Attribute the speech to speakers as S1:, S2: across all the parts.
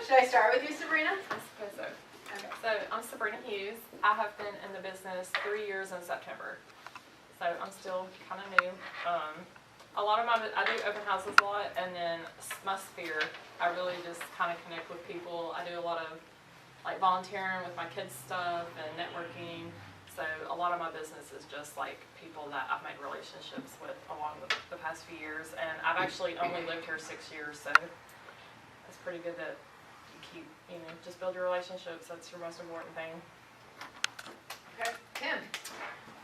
S1: Should I start with you, Sabrina?
S2: I suppose so.
S1: Okay.
S2: So I'm Sabrina Hughes. I have been in the business 3 years in September. So I'm still kind of new. A lot of I do open houses a lot, and then my sphere, I really just kind of connect with people. I do a lot of like volunteering with my kids' stuff and networking. So a lot of my business is just like people that I've made relationships with along the past few years. And I've actually only lived here 6 years, so it's pretty good that you keep, just build your relationships. That's your most important thing.
S1: Okay. Tim?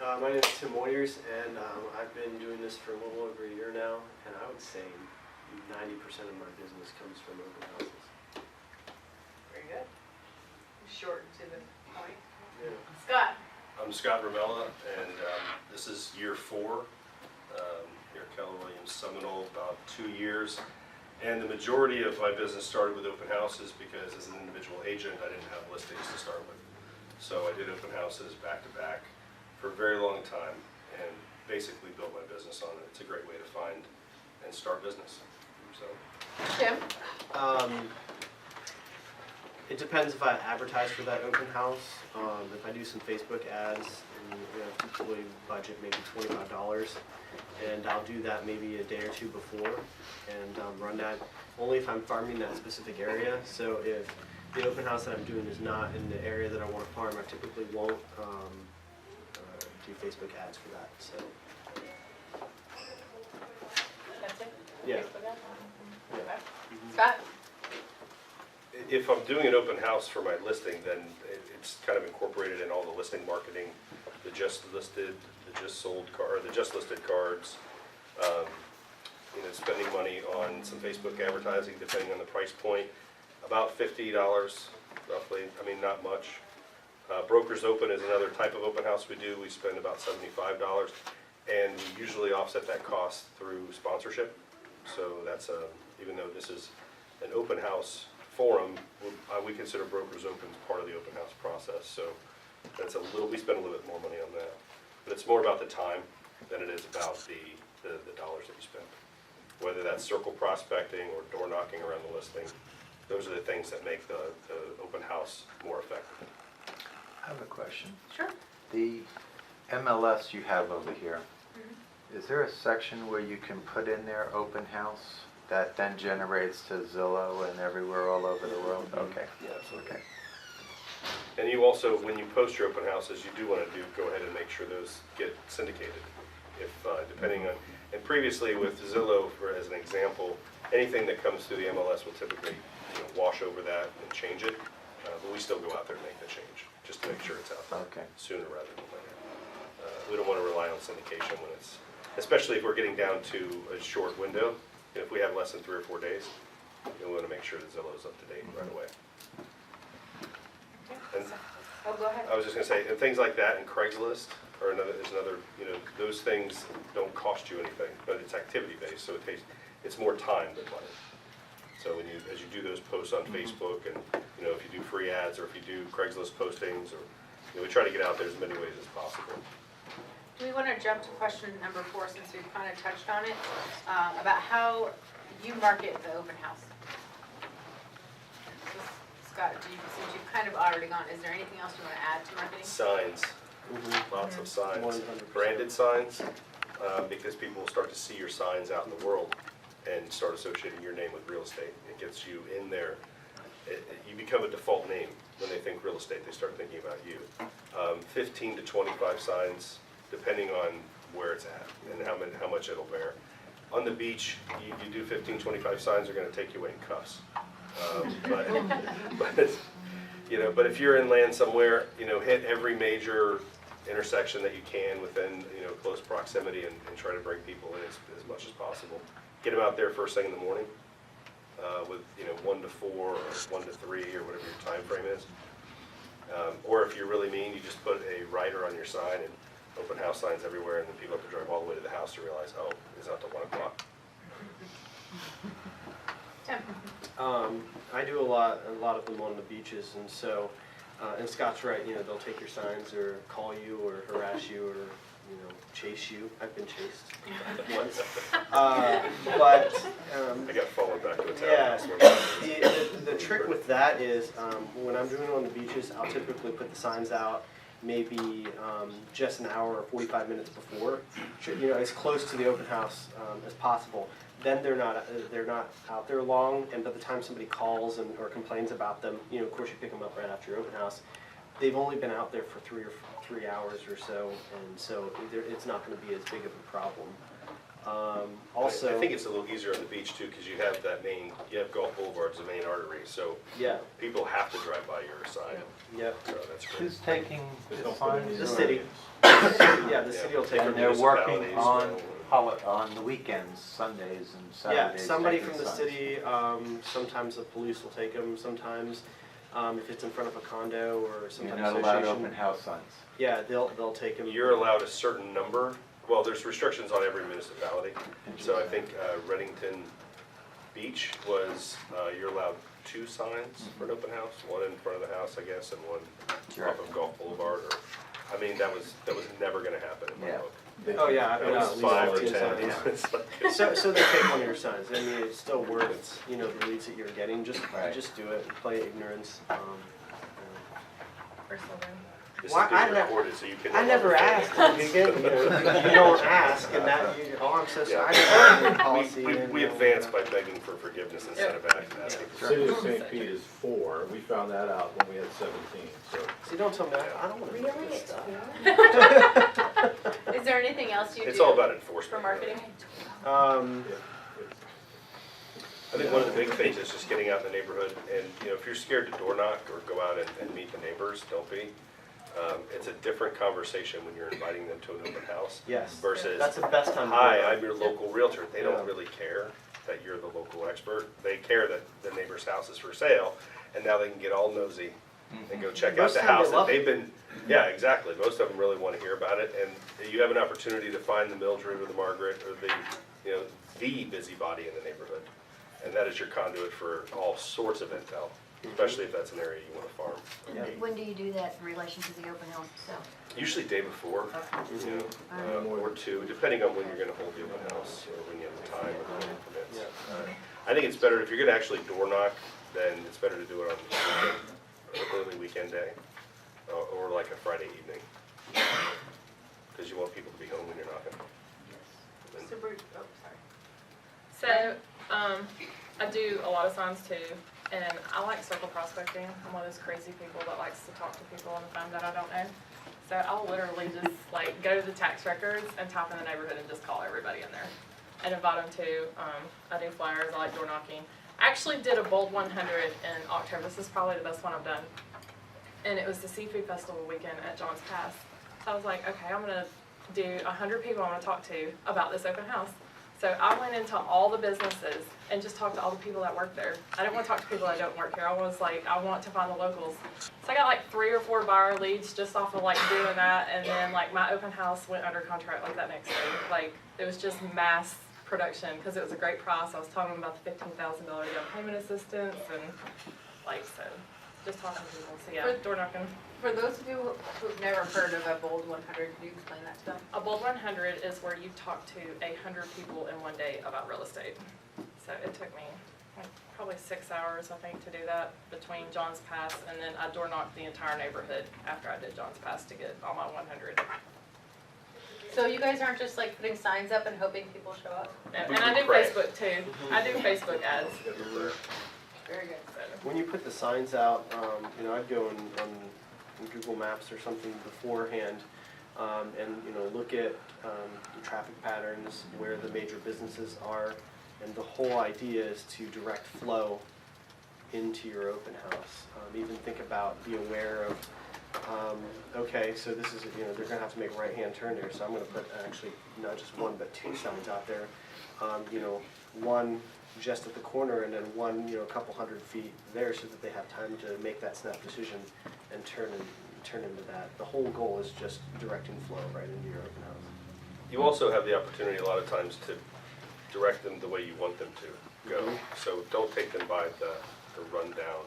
S3: My name is Tim Moyers, and I've been doing this for a little over a year now, and I would say 90% of my business comes from open houses.
S1: Very good. Short and to the point.
S3: Yeah.
S1: Scott?
S4: I'm Scott Ramella, and this is year 4 here at Keller Williams Seminole, about 2 years. And the majority of my business started with open houses because as an individual agent, I didn't have listings to start with. So I did open houses back to back for a very long time and basically built my business on it. It's a great way to find and start business. So.
S1: Tim?
S3: It depends if I advertise for that open house. If I do some Facebook ads, and typically budget maybe $25, and I'll do that maybe a day or two before and run that only if I'm farming that specific area. So if the open house that I'm doing is not in the area that I want to farm, I typically won't do Facebook ads for that. So
S2: That's it?
S3: yeah.
S2: Facebook ad? Okay.
S1: Scott?
S4: If I'm doing an open house for my listing, then it's kind of incorporated in all the listing marketing, the just listed, the just sold card, the just listed cards, spending money on some Facebook advertising depending on the price point, about $50 roughly. I mean, not much. Brokers Open is another type of open house we do. We spend about $75, and we usually offset that cost through sponsorship. So that's even though this is an open house forum, we consider Brokers Open as part of the open house process. So that's we spend a little bit more money on that. But it's more about the time than it is about the dollars that you spend. Whether that's circle prospecting or door knocking around the listing, those are the things that make the open house more effective.
S5: I have a question.
S1: Sure.
S5: The MLS you have over here, is there a section where you can put in there open house that then generates to Zillow and everywhere all over the world? Okay.
S4: Yeah, absolutely.
S5: Okay.
S4: And you also, when you post your open houses, you do want to go ahead and make sure those get syndicated. If depending on, and previously with Zillow, as an example, anything that comes through the MLS will typically wash over that and change it. But we still go out there and make the change just to make sure it's out there sooner rather than later. We don't want to rely on syndication when it's, especially if we're getting down to a short window. If we have less than 3 or 4 days, we want to make sure that Zillow's up to date right away. And
S1: Go ahead.
S4: I was just going to say, and things like that, and Craigslist is another. Those things don't cost you anything, but it's activity based, so it's more time than money. So as you do those posts on Facebook, and if you do free ads or if you do Craigslist postings, or we try to get out there as many ways as possible.
S1: Do we want to jump to question number 4 since we've kind of touched on it, about how you market the open house? Scott, since you've kind of already gone, is there anything else you want to add to marketing?
S4: Signs, lots of signs,
S3: 100%.
S4: branded signs, because people will start to see your signs out in the world and start associating your name with real estate. It gets you in there. You become a default name when they think real estate. They start thinking about you. 15 to 25 signs, depending on where it's at and how much it'll bear. On the beach, you do 15, 25 signs, they're going to take you away in cuffs. But if you're inland somewhere, hit every major intersection that you can within close proximity and try to bring people in as much as possible. Get them out there first thing in the morning with 1 to 4 or 1 to 3 or whatever your time frame is. Or if you're really mean, you just put a rider on your sign and open house signs everywhere, and then people have to drive all the way to the house to realize, oh, it's not till 1 o'clock.
S1: Tim?
S3: I do a lot of them on the beaches, and so, and Scott's right. They'll take your signs or call you or harass you or chase you. I've been chased once, but
S4: I got followed back to the town.
S3: yeah, the trick with that is, when I'm doing it on the beaches, I'll typically put the signs out maybe just an hour or 45 minutes before, you know, as close to the open house as possible. Then they're not out there long, and by the time somebody calls or complains about them, you know, of course you pick them up right after your open house. They've only been out there for 3 hours or so, and so it's not going to be as big of a problem. Also,
S4: I think it's a little easier on the beach too, because you have Gulf Boulevard's the main artery, so
S3: yeah,
S4: people have to drive by your side.
S3: yep,
S4: So that's great.
S5: Who's taking the signs?
S3: the city. Yeah, the city will take
S5: And
S3: them.
S5: they're working
S4: municipalities,
S5: on the weekends, Sundays and
S3: Yeah,
S5: Saturdays.
S3: somebody
S5: taking
S3: from the
S5: signs.
S3: city, sometimes the police will take them, sometimes if it's in front of a condo or
S5: You're
S3: some kind
S5: not
S3: of
S5: allowed
S3: association.
S5: open house signs.
S3: Yeah, they'll take them.
S4: You're allowed a certain number. Well, there's restrictions on every municipality. So I think Reddington Beach was, you're allowed 2 signs for an open house, one in front of the house, I guess, and one
S5: Sure.
S4: off of Gulf Boulevard. I mean, that was never gonna happen in my
S5: Yeah.
S4: book.
S3: Oh, yeah, I've
S4: That
S3: been out
S4: was
S3: at least
S4: 5 or
S3: 15
S4: 10.
S3: signs.
S4: It's like-
S3: So they take one of your signs. I mean, it's still worth, you know, the leads that you're getting. Just
S5: Right.
S3: do it. Play ignorance.
S2: For children.
S4: This
S3: Why-
S4: is being
S3: I ne-
S4: recorded, so you can.
S3: I never asked. You don't ask, and that I'm so sorry. I
S4: Yeah.
S3: didn't know your policy.
S4: We advance by begging for forgiveness instead of asking for
S6: City of St. Pete is 4, we found that out when we had 17, so.
S3: See, don't tell me. I don't want to do
S1: Really?
S3: this stuff.
S1: Is there anything else you do?
S4: It's all about
S1: for
S4: enforcement.
S1: marketing?
S6: Yeah,
S4: I think one of the big things is just getting out in the neighborhood, and, you know, if you're scared to door knock or go out and meet the neighbors, don't be. It's a different conversation when you're inviting them to an open house
S3: Yes.
S4: versus,
S3: That's the best time. to do
S4: hi,
S3: it.
S4: I'm your local realtor. They don't
S3: Yeah.
S4: really care that you're the local expert. They care that the neighbor's house is for sale, and now they can get all nosy and go check out
S3: Most
S4: the
S3: of the time
S4: house
S3: they
S4: that
S3: love
S4: they've
S3: it.
S4: been, yeah, exactly. Most of them really want to hear about it, and you have an opportunity to find the Mildred or the Margaret or the, you know, the busybody in the neighborhood. And that is your conduit for all sorts of intel, especially if that's an area you want to farm.
S3: Yeah.
S7: When do you do that in relation to the open house itself?
S4: Usually day before, you know, or 2, depending on when you're gonna hold the open house, or when you have the time or when it permits. I think it's better, if you're gonna actually door knock, then it's better to do it on an early weekend day, or like a Friday evening. Because you want people to be home when you're knocking. And-
S1: So Bruce, oh, sorry.
S2: So, I do a lot of signs too, and I like circle prospecting. I'm one of those crazy people that likes to talk to people on the phone that I don't know. So I'll literally just like go to the tax records and type in the neighborhood and just call everybody in there and invite them to. I do flyers. I like door knocking. I actually did a Bold 100 in October. This is probably the best one I've done, and it was the Seafood Festival weekend at John's Pass. So I was like, okay, I'm gonna do 100 people I want to talk to about this open house. So I went into all the businesses and just talked to all the people that work there. I didn't want to talk to people that don't work here. I was like, I want to find the locals. So I got like 3 or 4 buyer leads just off of like doing that, and then like my open house went under contract like that next day. Like it was just mass production because it was a great price. I was talking about the $15,000 down payment assistance and like so, just talking to people. So yeah, door knocking.
S1: For those of you who've never heard of a Bold 100, can you explain that to them?
S2: A Bold 100 is where you talk to 100 people in one day about real estate. So it took me like, probably 6 hours, I think, to do that between John's Pass, and then I door knocked the entire neighborhood after I did John's Pass to get all my 100.
S1: So you guys aren't just like putting signs up and hoping people show up?
S2: And I do
S4: Right.
S2: Facebook too. I do Facebook ads.
S1: Very good.
S2: So.
S3: When you put the signs out, you know, I'd go on Google Maps or something beforehand, and you know, look at the traffic patterns, where the major businesses are, and the whole idea is to direct flow into your open house. Even think about, be aware of, okay, so this is, you know, they're gonna have to make a right-hand turn here, so I'm gonna put actually not just 1 but 2 signs out there. You know, one just at the corner and then one, you know, a couple hundred feet there, so that they have time to make that snap decision and turn into that. The whole goal is just directing flow right into your open house.
S4: You also have the opportunity a lot of times to direct them the way you want them to go. So don't take them by the rundown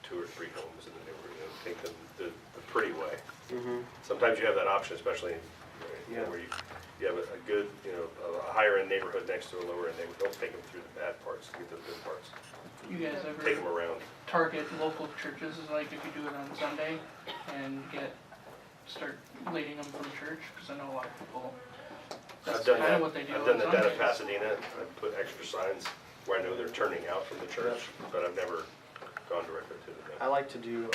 S4: 2 or 3 homes in the neighborhood. You know, take them the pretty way. Sometimes you have that option, especially you know,
S3: Yeah.
S4: where you have a good, you know, a higher end neighborhood next to a lower end neighborhood. Don't take them through the bad parts, get the good parts.
S8: You guys
S4: take
S8: ever
S4: them around.
S8: target local churches, like if you do it on Sunday and start leading them from church? Because I know a lot of people, that's
S4: I've done
S8: kind
S4: that.
S8: of what they do
S4: I've
S8: on
S4: done that down in
S8: Sundays.
S4: Pasadena. I've put extra signs where I know they're turning out from the church, but I've never gone directly to them.
S3: I like to do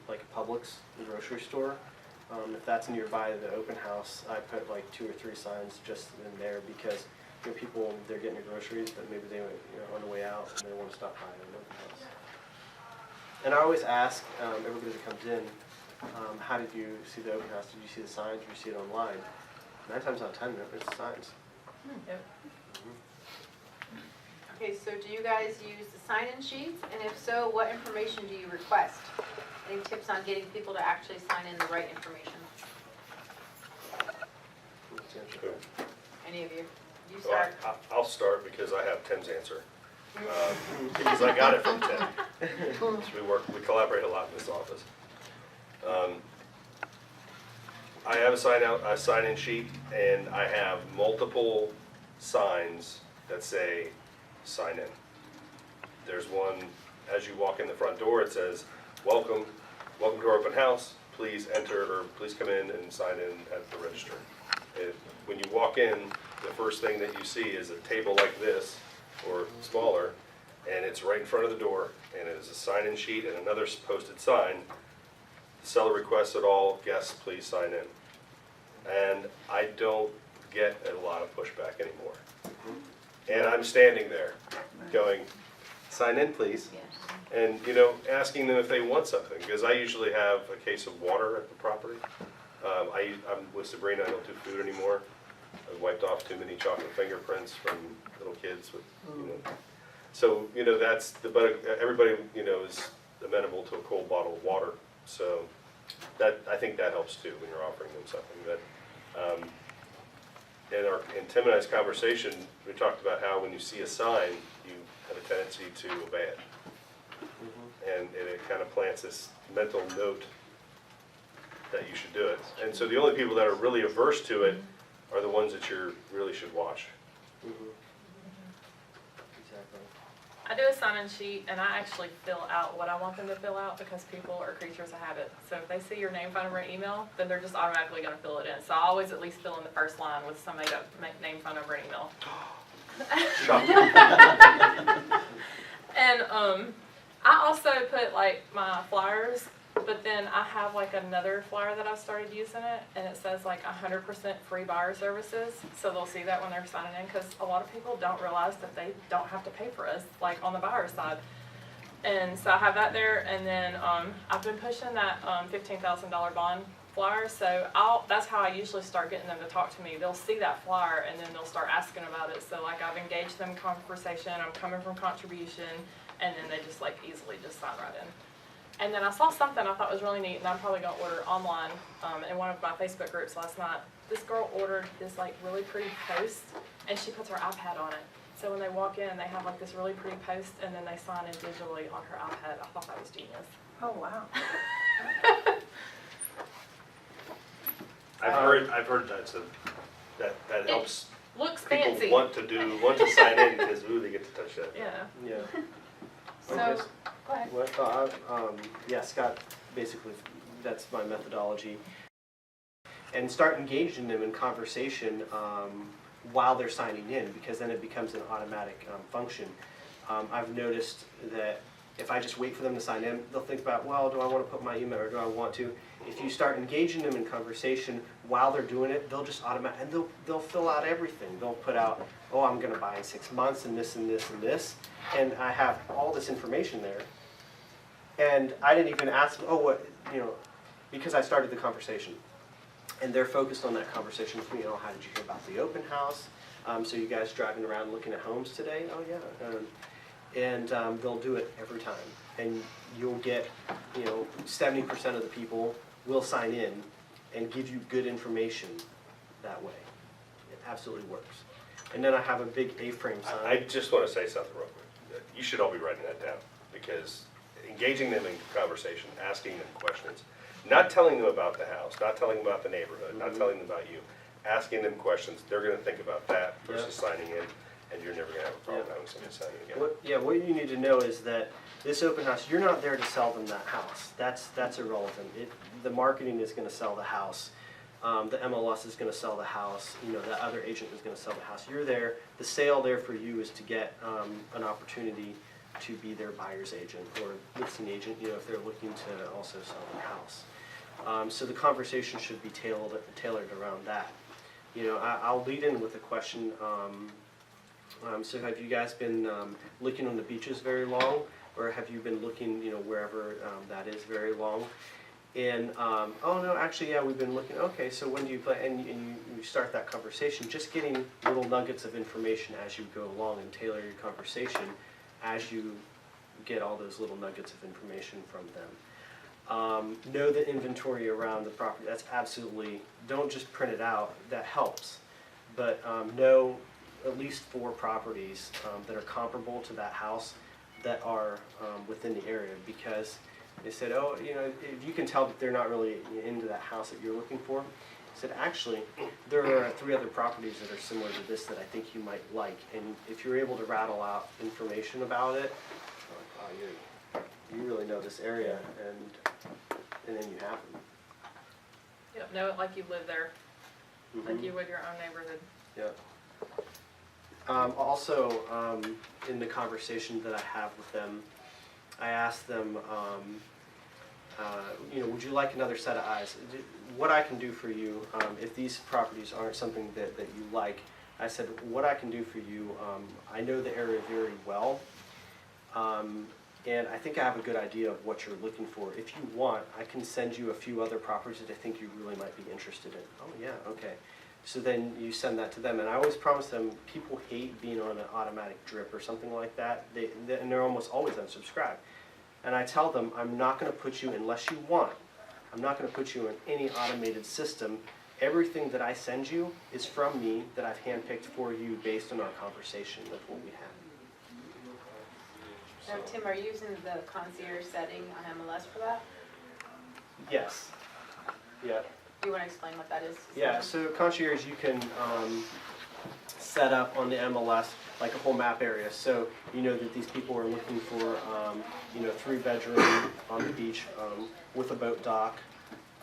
S3: like a Publix, the grocery store. If that's nearby the open house, I put like 2 or 3 signs just in there because people, they're getting their groceries, but maybe they on the way out and they want to stop by an open house. And I always ask everybody that comes in, how did you see the open house? Did you see the signs? Did you see it online? 9 times out of 10, it's the signs.
S2: Yep.
S1: Okay, so do you guys use the sign-in sheets? And if so, what information do you request? Any tips on getting people to actually sign in the right information?
S3: Let's answer that.
S1: Any of you? You
S4: Well,
S1: start.
S4: I'll start because I have Tim's answer. Because I got it from Tim. So we collaborate a lot in this office. I have a sign-in sheet, and I have multiple signs that say, sign in. There's one, as you walk in the front door, it says, welcome to our open house, please enter, or please come in and sign in at the register. When you walk in, the first thing that you see is a table like this, or smaller, and it's right in front of the door, and it is a sign-in sheet and another posted sign. The seller requests that all guests please sign in. And I don't get a lot of pushback anymore. And I'm standing there going, sign in please. And, asking them if they want something, because I usually have a case of water at the property. I'm with Sabrina, I don't do food anymore. I've wiped off too many chocolate fingerprints from little kids with, So, but everybody, is amenable to a cold bottle of water. So I think that helps too when you're offering them something. But in Tim and I's conversation, we talked about how when you see a sign, you have a tendency to obey it. And it kind of plants this mental note that you should do it. And so the only people that are really averse to it are the ones that you really should watch.
S3: Exactly.
S2: I do a sign-in sheet, and I actually fill out what I want them to fill out because people are creatures of habit. So if they see your name, phone number, and email, then they're just automatically going to fill it in. So I always at least fill in the first line with some made-up name, phone number, and email. And I also put like my flyers, but then I have like another flyer that I started using it, and it says like 100% free buyer services. So they'll see that when they're signing in, because a lot of people don't realize that they don't have to pay for us, like on the buyer side. And so I have that there, and then I've been pushing that $15,000 bond flyer. So that's how I usually start getting them to talk to me. They'll see that flyer, and then they'll start asking about it. So like I've engaged them in conversation. I'm coming from contribution, and then they just like easily just sign right in. And then I saw something I thought was really neat, and I'm probably gonna order online in one of my Facebook groups last night. This girl ordered this like really pretty post, and she puts her iPad on it. So when they walk in, they have like this really pretty post, and then they sign in digitally on her iPad. I thought that was genius.
S1: Oh, wow.
S4: I've heard that helps
S2: Looks
S4: people
S2: fancy.
S4: want to sign in because they get to touch that.
S2: Yeah.
S3: Yeah.
S1: So,
S3: Okay.
S1: go ahead.
S3: Well, yeah, Scott, basically, that's my methodology. And start engaging them in conversation while they're signing in, because then it becomes an automatic function. I've noticed that if I just wait for them to sign in, they'll think about, well, do I want to put my email or do I want to? If you start engaging them in conversation while they're doing it, they'll just automatically, and they'll fill out everything. They'll put out, oh, I'm going to buy in 6 months and this and this and this. And I have all this information there. And I didn't even ask them, oh, what, because I started the conversation. And they're focused on that conversation with me. How did you hear about the open house? So you guys driving around looking at homes today? Oh, yeah. And they'll do it every time. And you'll get, 70% of the people will sign in and give you good information that way. It absolutely works. And then I have a big A-frame sign.
S4: I just want to say something real quick. You should all be writing that down, because engaging them in conversation, asking them questions, not telling them about the house, not telling them about the neighborhood, not telling them about you, asking them questions, they're going to think about that versus signing in. and you're never gonna have a problem having somebody sign it again.
S3: What you need to know is that this open house, you're not there to sell them that house. That's irrelevant. The marketing is gonna sell the house. The MLS is gonna sell the house, you know, the other agent is gonna sell the house. You're there, the sale there for you is to get an opportunity to be their buyer's agent or listing agent, you know, if they're looking to also sell their house. So the conversation should be tailored around that. You know, I'll lead in with a question. So have you guys been looking on the beaches very long, or have you been looking, you know, wherever that is very long? And, oh no, actually, yeah, we've been looking, okay, so when do you play, and you start that conversation, just getting little nuggets of information as you go along and tailor your conversation as you get all those little nuggets of information from them. Know the inventory around the property, that's absolutely, don't just print it out, that helps. But know at least 4 properties that are comparable to that house that are within the area, because they said, oh, you know, if you can tell that they're not really into that house that you're looking for, I said, actually, there are 3 other properties that are similar to this that I think you might like. And if you're able to rattle out information about it, like, oh, you really know this area, and then you have them.
S2: Yep, know it like you live there, like
S3: Mhm.
S2: you would your own neighborhood.
S3: Yep. Also, in the conversation that I have with them, I asked them, you know, would you like another set of eyes? What I can do for you, if these properties aren't something that you like, I said, what I can do for you, I know the area very well, and I think I have a good idea of what you're looking for. If you want, I can send you a few other properties that I think you really might be interested in. Oh yeah, okay. So then you send that to them, and I always promise them, people hate being on an automatic drip or something like that, and they're almost always unsubscribed. And I tell them, I'm not going to put you, unless you want, I'm not going to put you in any automated system. Everything that I send you is from me that I've handpicked for you based on our conversation of what we had.
S1: Now, Tim, are you using the concierge setting on MLS for that?
S3: Yes. Yeah.
S1: Do you want to explain what that is?
S3: Yeah, so concierge, you can set up on the MLS like a whole map area. So you know that these people are looking for, you know, 3-bedroom on the beach with a boat dock,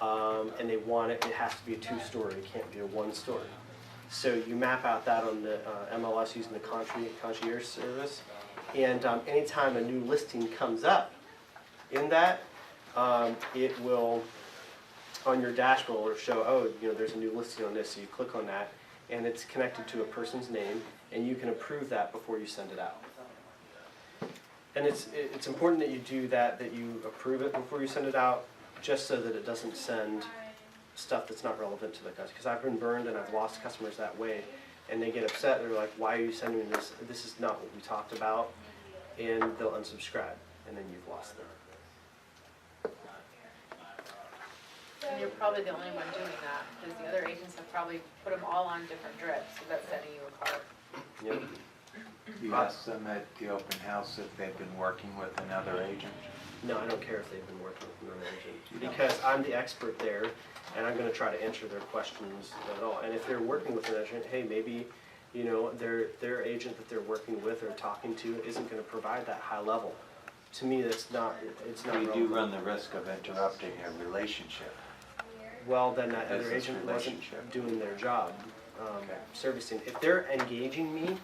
S3: and they want it has to be a 2-story, it can't be a 1-story. So you map out that on the MLS using the concierge service, and anytime a new listing comes up in that, it will, on your dashboard, will show, oh, you know, there's a new listing on this, so you click on that, and it's connected to a person's name, and you can approve that before you send it out. And it's important that you do that you approve it before you send it out, just so that it doesn't send stuff that's not relevant to the customer. Because I've been burned and I've lost customers that way, and they get upset. They're like, why are you sending me this? This is not what we talked about, and they'll unsubscribe, and then you've lost them.
S1: And you're probably the only one doing that, because the other agents have probably put them all on different drips, so that's sending you a card.
S3: Yep.
S5: You ask them at the open house if they've been working with another agent?
S3: No, I don't care if they've been working with another agent, because I'm the expert there, and I'm gonna try to answer their questions at all. And if they're working with an agent, hey, maybe, you know, their agent that they're working with or talking to isn't gonna provide that high level. To me, it's not
S5: We
S3: relevant.
S5: do run the risk of interrupting a relationship.
S3: Well, then that other
S5: Business
S3: agent wasn't
S5: relationship.
S3: doing their job,
S5: Okay.
S3: servicing. If they're engaging me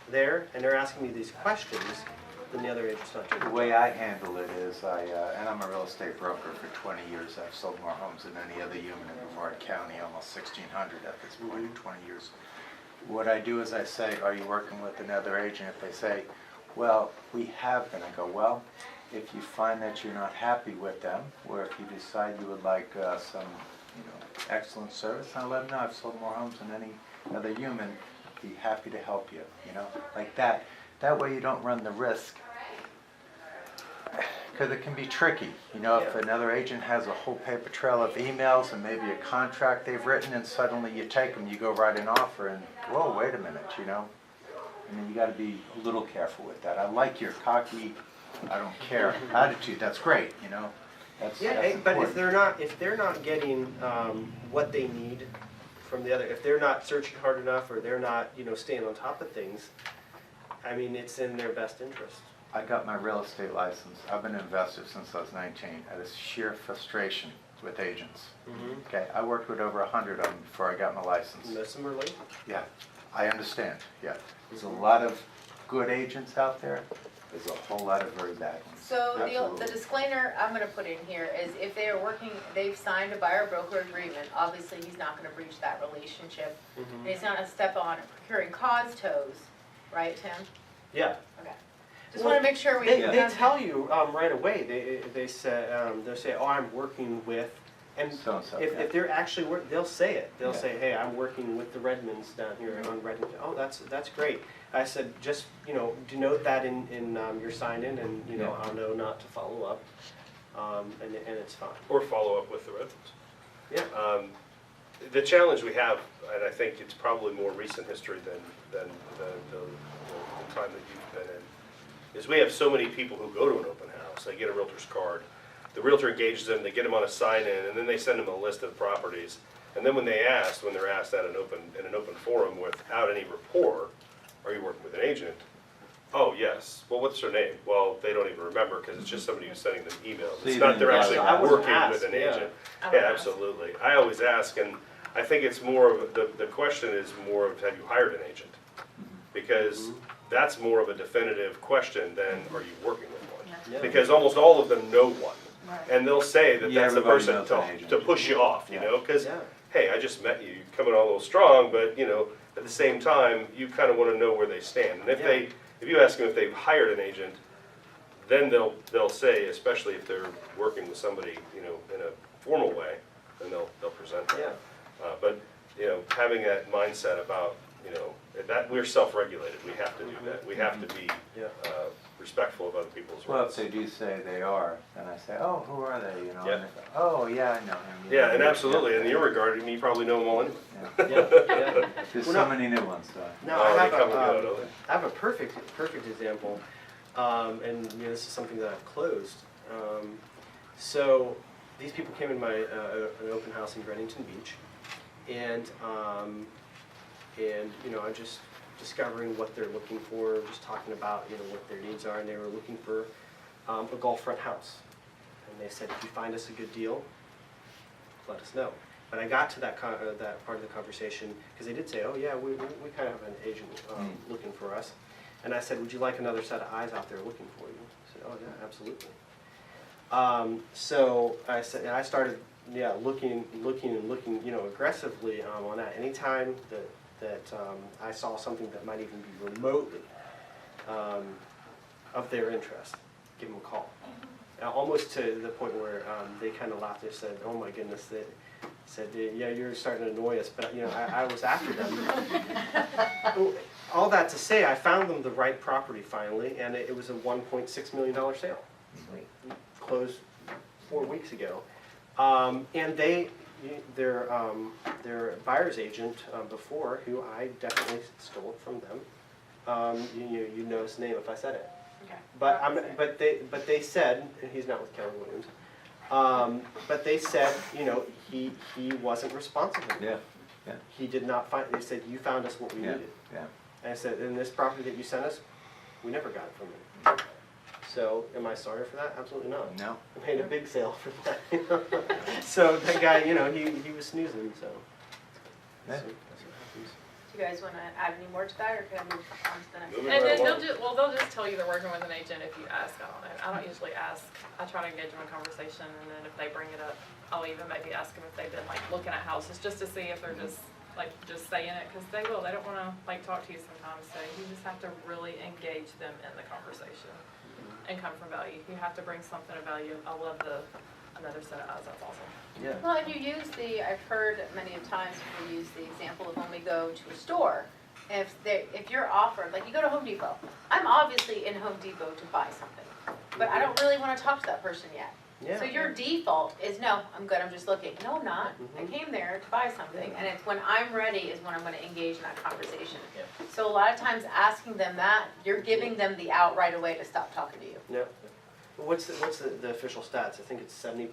S3: there, and they're asking me these questions, then the other agent's not doing
S5: The
S3: their
S5: way
S3: job.
S5: I handle it is and I'm a real estate broker for 20 years. I've sold more homes than any other human in Brevard County, almost 1,600 at this point in 20 years. What I do is I say, are you working with another agent? If they say, well, we have been, I go, well, if you find that you're not happy with them, or if you decide you would like some, excellent service, I'll let them know I've sold more homes than any other human. Be happy to help you, like that. That way you don't run the risk, because it can be tricky. If
S3: Yeah.
S5: another agent has a whole paper trail of emails and maybe a contract they've written, and suddenly you take them, you go write an offer, and whoa, wait a minute, I mean, you got to be a little careful with that. I like your cocky, I don't care attitude. That's great, That's
S3: Yeah, but
S5: important.
S3: if they're not getting what they need from the other, if they're not searching hard enough, or they're not, staying on top of things, I mean, it's in their best interest.
S5: I got my real estate license. I've been an investor since I was 19. Out of sheer frustration with agents. Okay, I worked with over 100 of them before I got my license.
S3: Most of them are late.
S5: Yeah, I understand, yeah. There's a lot of good agents out there. There's a whole lot of very bad ones.
S1: So the
S5: Absolutely.
S1: disclaimer I'm gonna put in here is if they are working, they've signed a buyer-broker agreement, obviously he's not gonna breach that relationship. And he's not gonna step on procuring cause toes, right, Tim?
S3: Yeah.
S1: Okay. Just wanna make sure we.
S3: They tell you right away. They say they'll say, "Oh, I'm working with," and
S5: So-and-so,
S3: if,
S5: yeah.
S3: if they're actually they'll say it. They'll
S5: Yeah.
S3: say, "Hey, I'm working with the Redmonds down here on Redmond." Oh, that's great. I said, just denote that in your sign-in, and
S5: Yeah.
S3: I'll know not to follow up, and it's fine.
S4: Or follow up with the Redmonds.
S3: Yeah.
S4: The challenge we have, and I think it's probably more recent history than the time that you've been in, is we have so many people who go to an open house. They get a realtor's card. The realtor engages them, they get them on a sign-in, and then they send them a list of properties. And then when they're asked in an open forum without any rapport, are you working with an agent? Oh, yes. Well, what's their name? Well, they don't even remember because it's just somebody who's sending them emails.
S5: So
S4: It's
S5: you
S4: not
S5: didn't
S4: they're actually
S5: bother. I
S3: was
S4: working
S3: asked,
S4: with an
S3: yeah.
S4: agent.
S2: I
S4: Yeah,
S2: would ask.
S4: absolutely. I always ask, and I think it's more of, the question is more of, have you hired an agent? Because that's more of a definitive question than, are you working with one?
S3: Yeah.
S4: Because almost all of them know one.
S1: Right.
S4: And they'll say that
S5: Yeah,
S4: that's the
S5: everybody
S4: person
S5: knows an agent.
S4: to push you off,
S5: Yeah.
S4: because,
S3: Yeah.
S4: hey, I just met you, you're coming on a little strong, but, at the same time, you kind of want to know where they stand. And
S3: Yeah.
S4: if you ask them if they've hired an agent, then they'll say, especially if they're working with somebody, in a formal way, then they'll present that.
S3: Yeah.
S4: But, having that mindset about, that we're self-regulated, we have to do that. We have to be
S3: Yeah.
S4: respectful of other people's
S5: Well, if
S4: rights.
S5: they do say they are, then I say, oh, who are they,
S4: Yeah.
S5: and they go, oh, yeah, I know him.
S4: Yeah, and
S5: yeah,
S4: absolutely,
S5: yeah,
S4: in your regard, you probably know them all anyway.
S5: yeah.
S3: Yeah.
S5: There's
S3: Well,
S5: so
S3: no-
S5: many new ones, so.
S3: No,
S4: Oh,
S3: I
S4: they
S3: have
S4: come and go, don't they?
S3: I have a perfect example, and this is something that I've closed. So these people came in my an open house in Bennington Beach, and I'm just discovering what they're looking for, just talking about what their needs are, and they were looking for a Gulf front house, and they said, if you find us a good deal, let us know. But I got to that part of the conversation, because they did say, oh yeah, we kind of have an agent looking for us. And I said, would you like another set of eyes out there looking for you? I said, oh yeah, absolutely. So I said, I started, looking, aggressively on that. Anytime that I saw something that might even be remotely of their interest, give them a call. Almost to the point where they kind of laughed and said, oh my goodness, they said, yeah, you're starting to annoy us, but I was after them. All that to say, I found them the right property finally, and it was a $1.6 million sale. Closed 4 weeks ago. And their buyer's agent before, who I definitely stole from them, you know his name if I said it.
S1: Okay.
S3: But they said, and he's not with Keller Williams, but they said, he wasn't responsible.
S5: Yeah, yeah,
S3: He did not find, they said, you found us what we
S5: yeah,
S3: needed.
S5: yeah.
S3: And I said, and this property that you sent us, we never got it from you. So, am I sorry for that? Absolutely not.
S5: No,
S3: I made a big sale for that. So that guy, he was snoozing, so.
S5: Yeah.
S3: So that's what happens.
S1: Do you guys want to add any more to that, or can I move on to the next?
S4: Moving
S1: one?
S2: And then
S4: right
S2: they'll just tell you they're working with an agent if you ask. I don't know. I don't usually ask. I try to engage them in conversation, and then if they bring it up, I'll even maybe ask them if they've been looking at houses just to see if they're just saying it, because they will. They don't want to talk to you sometimes. So you just have to really engage them in the conversation and come from value. You have to bring something of value. I love another set of eyes. That's awesome.
S3: Yeah.
S1: Well, and you use I've heard many times people use the example of when we go to a store, if you're offered, like you go to Home Depot, I'm obviously in Home Depot to buy something, but I don't really want to talk to that person yet.
S3: Yeah.
S1: So your default is, no, I'm good, I'm just looking. No, I'm not. I came there to buy something, and it's when I'm ready is when I'm going to engage in that conversation. So a lot of times asking them that, you're giving them the out right away to stop talking to you.
S3: Yeah. What's the official stats? I think it's 70%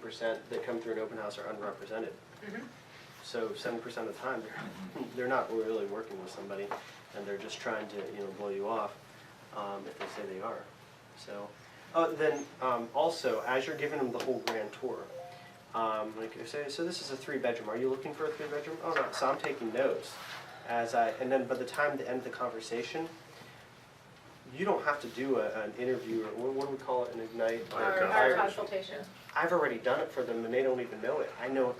S3: that come through an open house are unrepresented.
S1: Mhm.
S3: So 70% of the time, they're not really working with somebody, and they're just trying to blow you off. if they say they are. So, then also, as you're giving them the whole grand tour, like you say, so this is a 3-bedroom. Are you looking for a 3-bedroom? Oh no. So I'm taking notes and then by the time to end the conversation, you don't have to do an interview, or what do we call it, an Ignite?
S1: Our consultation.
S3: I've already done it for them, and they don't even know it. I know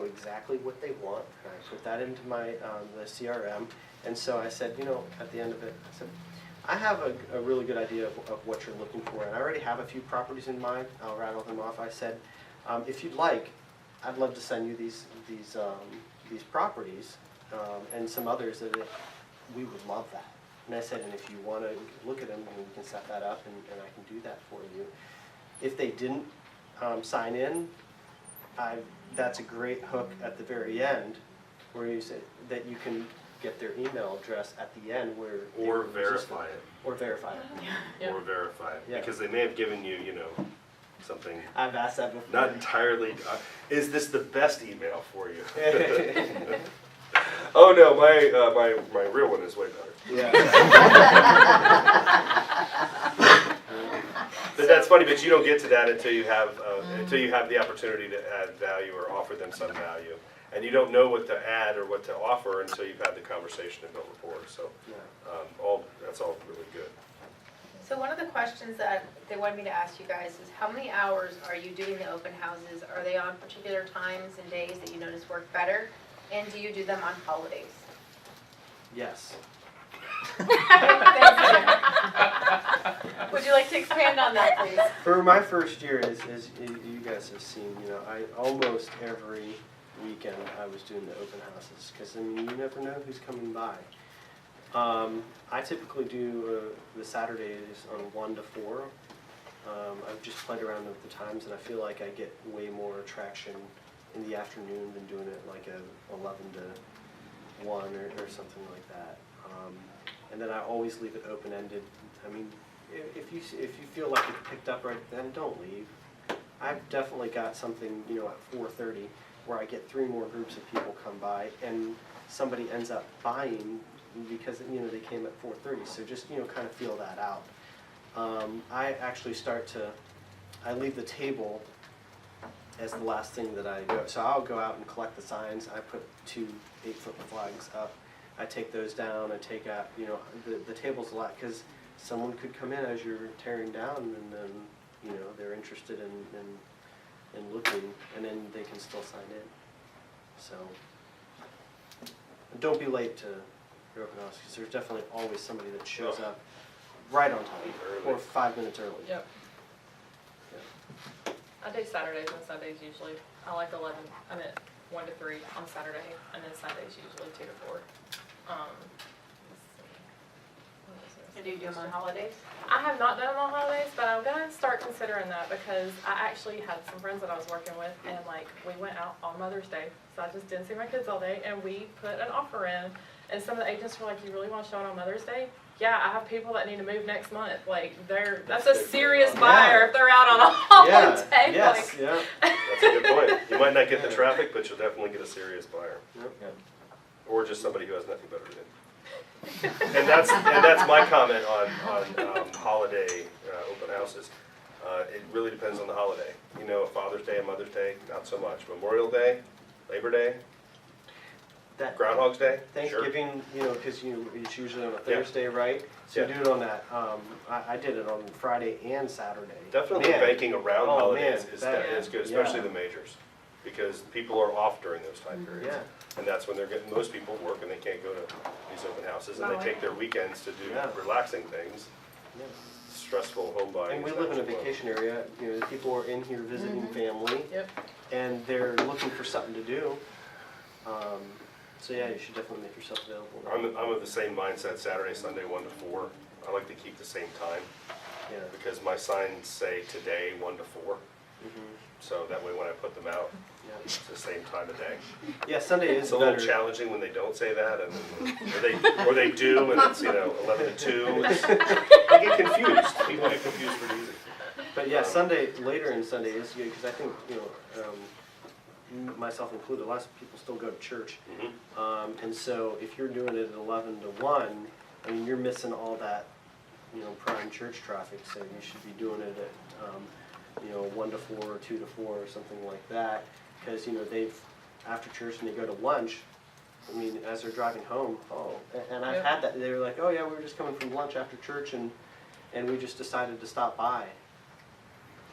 S3: exactly what they want, and I put that into my the CRM. And so I said, at the end of it, I said, I have a really good idea of what you're looking for, and I already have a few properties in mind. I'll rattle them off. I said, if you'd like, I'd love to send you these properties and some others that we would love that. And I said, and if you want to look at them, we can set that up, and I can do that for you. If they didn't sign in, that's a great hook at the very end, where you say that you can get their email address at the end where
S4: Or verify it.
S3: Or verify it.
S2: Yeah.
S4: Or verify it,
S3: Yeah.
S4: because they may have given you, something
S3: I've asked that before.
S4: not entirely, is this the best email for you? Oh no, my real one is way better.
S3: Yeah.
S4: But that's funny, but you don't get to that until you have the opportunity to add value or offer them some value. And you don't know what to add or what to offer until you've had the conversation and built rapport, so, that's all really good.
S1: So one of the questions that they wanted me to ask you guys is how many hours are you doing the open houses? Are they on particular times and days that you notice work better? And do you do them on holidays?
S3: Yes.
S1: Would you like to expand on that, please?
S3: For my first year, as you guys have seen, I almost every weekend I was doing the open houses, because you never know who's coming by. I typically do the Saturdays on 1 to 4. I've just played around with the times, and I feel like I get way more traction in the afternoon than doing it like a 11 to 1 or something like that. And then I always leave it open-ended. If you feel like it's picked up right then, don't leave. I've definitely got something, at 4:30 where I get 3 more groups of people come by, and somebody ends up buying because they came at 4:30. So just kind of feel that out. I actually I leave the table as the last thing that I do. So I'll go out and collect the signs. I put 2 8-foot flags up. I take those down. I take out, the table's a lot, because someone could come in as you're tearing down, and then, they're interested in looking, and then they can still sign in. So don't be late to your open house, because there's definitely always somebody that shows up right on time, or 5 minutes early.
S2: Yep. I do Saturdays and Sundays usually. I like 1 to 3 on Saturday, and then Sundays usually 2 to 4.
S1: And do you do them on holidays?
S2: I have not done them on holidays, but I'm gonna start considering that, because I actually had some friends that I was working with, and we went out on Mother's Day, so I just didn't see my kids all day, and we put an offer in, and some of the agents were like, "You really want to show it on Mother's Day?" Yeah, I have people that need to move next month. That's a serious buyer if they're out on a holiday.
S3: Yes, yeah.
S4: That's a good point. You might not get the traffic, but you'll definitely get a serious buyer.
S3: Yep.
S4: Or just somebody who has nothing better to do. And that's my comment on holiday open houses. It really depends on the holiday. Father's Day and Mother's Day, not so much. Memorial Day, Labor Day, Groundhog's Day, sure.
S3: Thanksgiving, because it's usually on a Thursday, right? So you do it on that. I did it on Friday and Saturday.
S4: Definitely banking around holidays is good, especially
S3: Yeah.
S4: the majors, because people are off during those time periods.
S3: Yeah.
S4: And that's when most people work and they can't go to these open houses, and they take their weekends to do relaxing things.
S3: Yeah.
S4: Stressful home buying.
S3: And we
S4: is
S3: live in a
S4: not as well.
S3: vacation area. The people are in here visiting family.
S2: Yep.
S3: And they're looking for something to do. So yeah, you should definitely make yourself available.
S4: I'm of the same mindset, Saturday, Sunday, 1 to 4. I like to keep the same time,
S3: Yeah.
S4: because my signs say today, 1 to 4.
S3: Mhm.
S4: So that way when I put them out,
S3: Yeah.
S4: it's the same time of day.
S3: Yeah, Sunday is
S4: It's a little
S3: better.
S4: challenging when they don't say that, or they do, and it's 11 to 2. They get confused. People get confused pretty easy.
S3: But yeah, Sunday, later in Sunday is good, because I think, myself included, a lot of people still go to church.
S4: Mhm.
S3: And so if you're doing it at 11 to 1, you're missing all that prime church traffic, so you should be doing it at, 1 to 4 or 2 to 4 or something like that. Because, they've, after church and they go to lunch, I mean, as they're driving home, and I've had that, they were like, oh yeah, we were just coming from lunch after church and we just decided to stop by.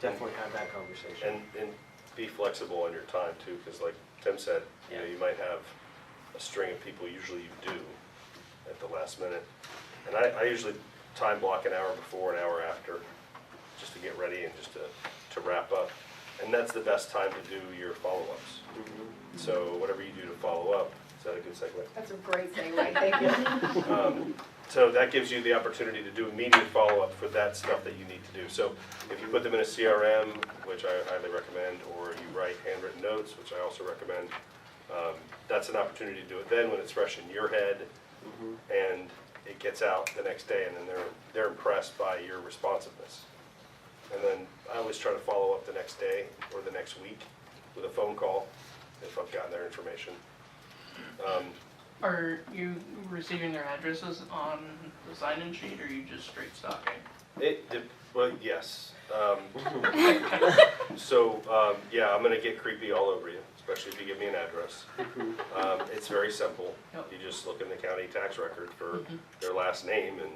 S3: Definitely have that conversation.
S4: And be flexible on your time too, because like Tim said, you might have a string of people, usually you do, at the last minute. And I usually time block an hour before, an hour after, just to get ready and just to wrap up. And that's the best time to do your follow-ups. So whatever you do to follow up, is that a good segue?
S1: That's a great segue, thank you.
S4: So that gives you the opportunity to do immediate follow-up for that stuff that you need to do. So if you put them in a CRM, which I highly recommend, or you write handwritten notes, which I also recommend, that's an opportunity to do it then when it's fresh in your head, and it gets out the next day, and then they're impressed by your responsiveness. And then I always try to follow up the next day or the next week with a phone call if I've gotten their information.
S8: Are you receiving their addresses on the sign-in sheet, or are you just straight stalking?
S4: Well, yes. Yeah, I'm gonna get creepy all over you, especially if you give me an address. It's very simple.
S8: Yep.
S4: You just look in the county tax record for their last name, and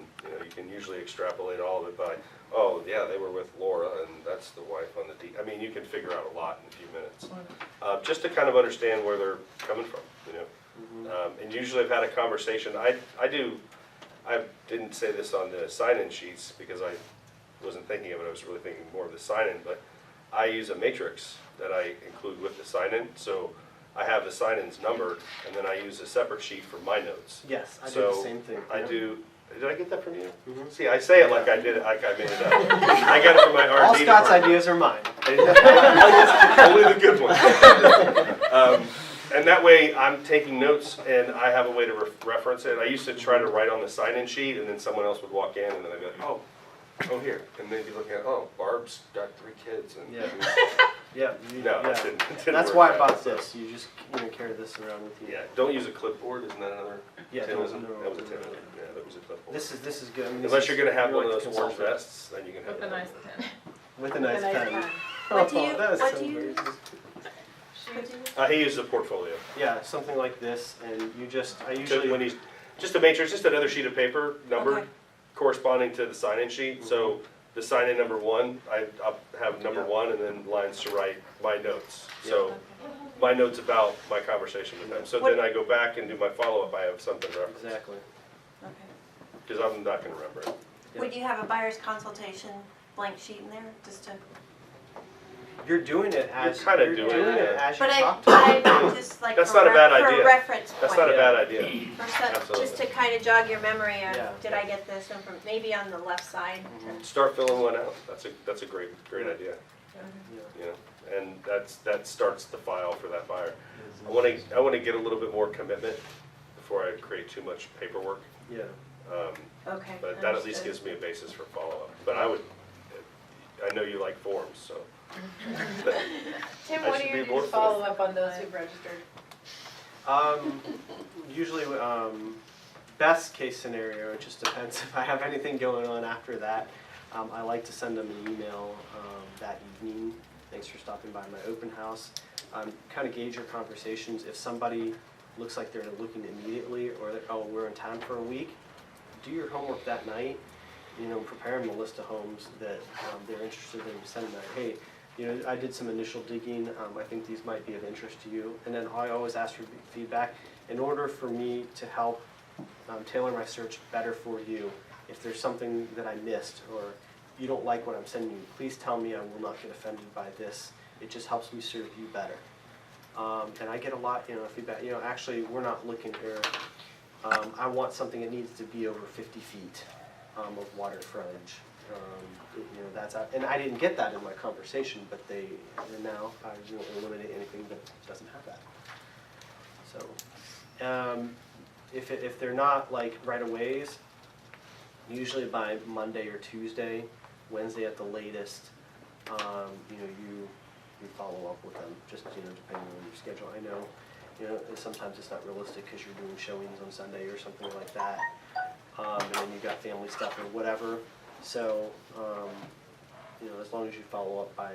S4: you can usually extrapolate all of it by, oh yeah, they were with Laura, and that's the wife on the deed. I mean, you can figure out a lot in a few minutes, just to kind of understand where they're coming from, and usually I've had a conversation. I didn't say this on the sign-in sheets because I wasn't thinking of it. I was really thinking more of the sign-in, but I use a matrix that I include with the sign-in. So I have the sign-ins numbered, and then I use a separate sheet for my notes.
S3: Yes, I do the same thing.
S4: I do. Did I get that from you? See, I say it like I did it, like I made it up. I got it from my RD
S3: All Scott's
S4: department.
S3: ideas are mine.
S4: Only the good ones. And that way, I'm taking notes, and I have a way to reference it. I used to try to write on the sign-in sheet, and then someone else would walk in, and then I'd be like, oh, here. And they'd be looking at, oh, Barb's got 3 kids. And No,
S3: yeah.
S4: it didn't
S3: That's
S4: work
S3: why I
S4: out,
S3: bought
S4: so.
S3: this. You just carry this around with you.
S4: Yeah, don't use a clipboard. Isn't that another?
S3: Yeah,
S4: Tim,
S3: no,
S4: isn't it?
S3: no,
S4: That was a
S3: no,
S4: Tim.
S3: no.
S4: Yeah, that was a clipboard.
S3: This is good. I mean,
S4: Unless you're gonna have one of
S3: like
S4: those orange
S3: consultant.
S4: vests, then you can have
S2: With a
S4: that.
S2: nice pen.
S3: With a nice pen.
S7: What do you-
S3: that is
S7: what
S3: so
S7: do you-
S3: amazing.
S4: He uses a portfolio.
S3: Yeah, something like this, and I
S4: So
S3: usually
S4: when he's just a matrix, just another sheet of paper numbered,
S7: Okay.
S4: corresponding to the sign-in sheet. So the sign-in number 1, I'll have number
S3: Yeah.
S4: 1, and then lines to write my notes. So my notes about my conversation with them. So
S7: What-
S4: then I go back and do my follow-up. I have something to reference
S3: exactly.
S7: Okay.
S4: because I'm not going to remember it.
S3: Yeah.
S7: Would you have a buyer's consultation blank sheet in there, just to?
S3: You're doing it as
S4: You're kinda
S3: you're
S4: doing
S3: doing
S4: it,
S3: it
S4: yeah.
S3: as you
S7: But
S3: talk to
S7: I
S3: them.
S7: just like
S4: That's
S7: for
S4: not a bad
S7: for
S4: idea.
S7: a reference point.
S4: That's not a
S3: Yeah.
S4: bad idea.
S7: For some,
S4: Absolutely.
S7: just to kind of jog your memory of,
S3: Yeah.
S7: did I get this one from, maybe on the left side?
S4: Start filling one out. That's a great
S3: Yeah.
S4: idea.
S3: Yeah.
S4: And that starts the file for that buyer. I want to get a little bit more commitment before I create too much paperwork.
S3: Yeah.
S7: Okay.
S4: But that at least
S7: understood.
S4: gives me a basis for follow-up. But I know you like forms, so.
S1: Tim,
S4: I
S1: what
S4: should
S1: do
S4: be
S1: you
S4: more
S1: do to follow up on those who've registered?
S3: Usually, best case scenario, it just depends if I have anything going on after that. I like to send them an email that evening. Thanks for stopping by my open house. Kind of gauge your conversations. If somebody looks like they're looking immediately, or we're in town for a week, do your homework that night. Prepare them a list of homes that they're interested in. Send them that, hey, I did some initial digging. I think these might be of interest to you. And then I always ask for feedback. In order for me to help tailor my search better for you, if there's something that I missed or you don't like what I'm sending you, please tell me. I will not get offended by this. It just helps me serve you better. And I get a lot, feedback. Actually, we're not looking here. I want something that needs to be over 50 feet of water frontage. And I didn't get that in my conversation, but now I won't eliminate anything that doesn't have that. So, if they're not like right away, usually by Monday or Tuesday, Wednesday at the latest, you follow up with them, just depending on your schedule. I know, sometimes it's not realistic because you're doing showings on Sunday or something like that. and then you got family stuff or whatever. So, you know, as long as you follow up by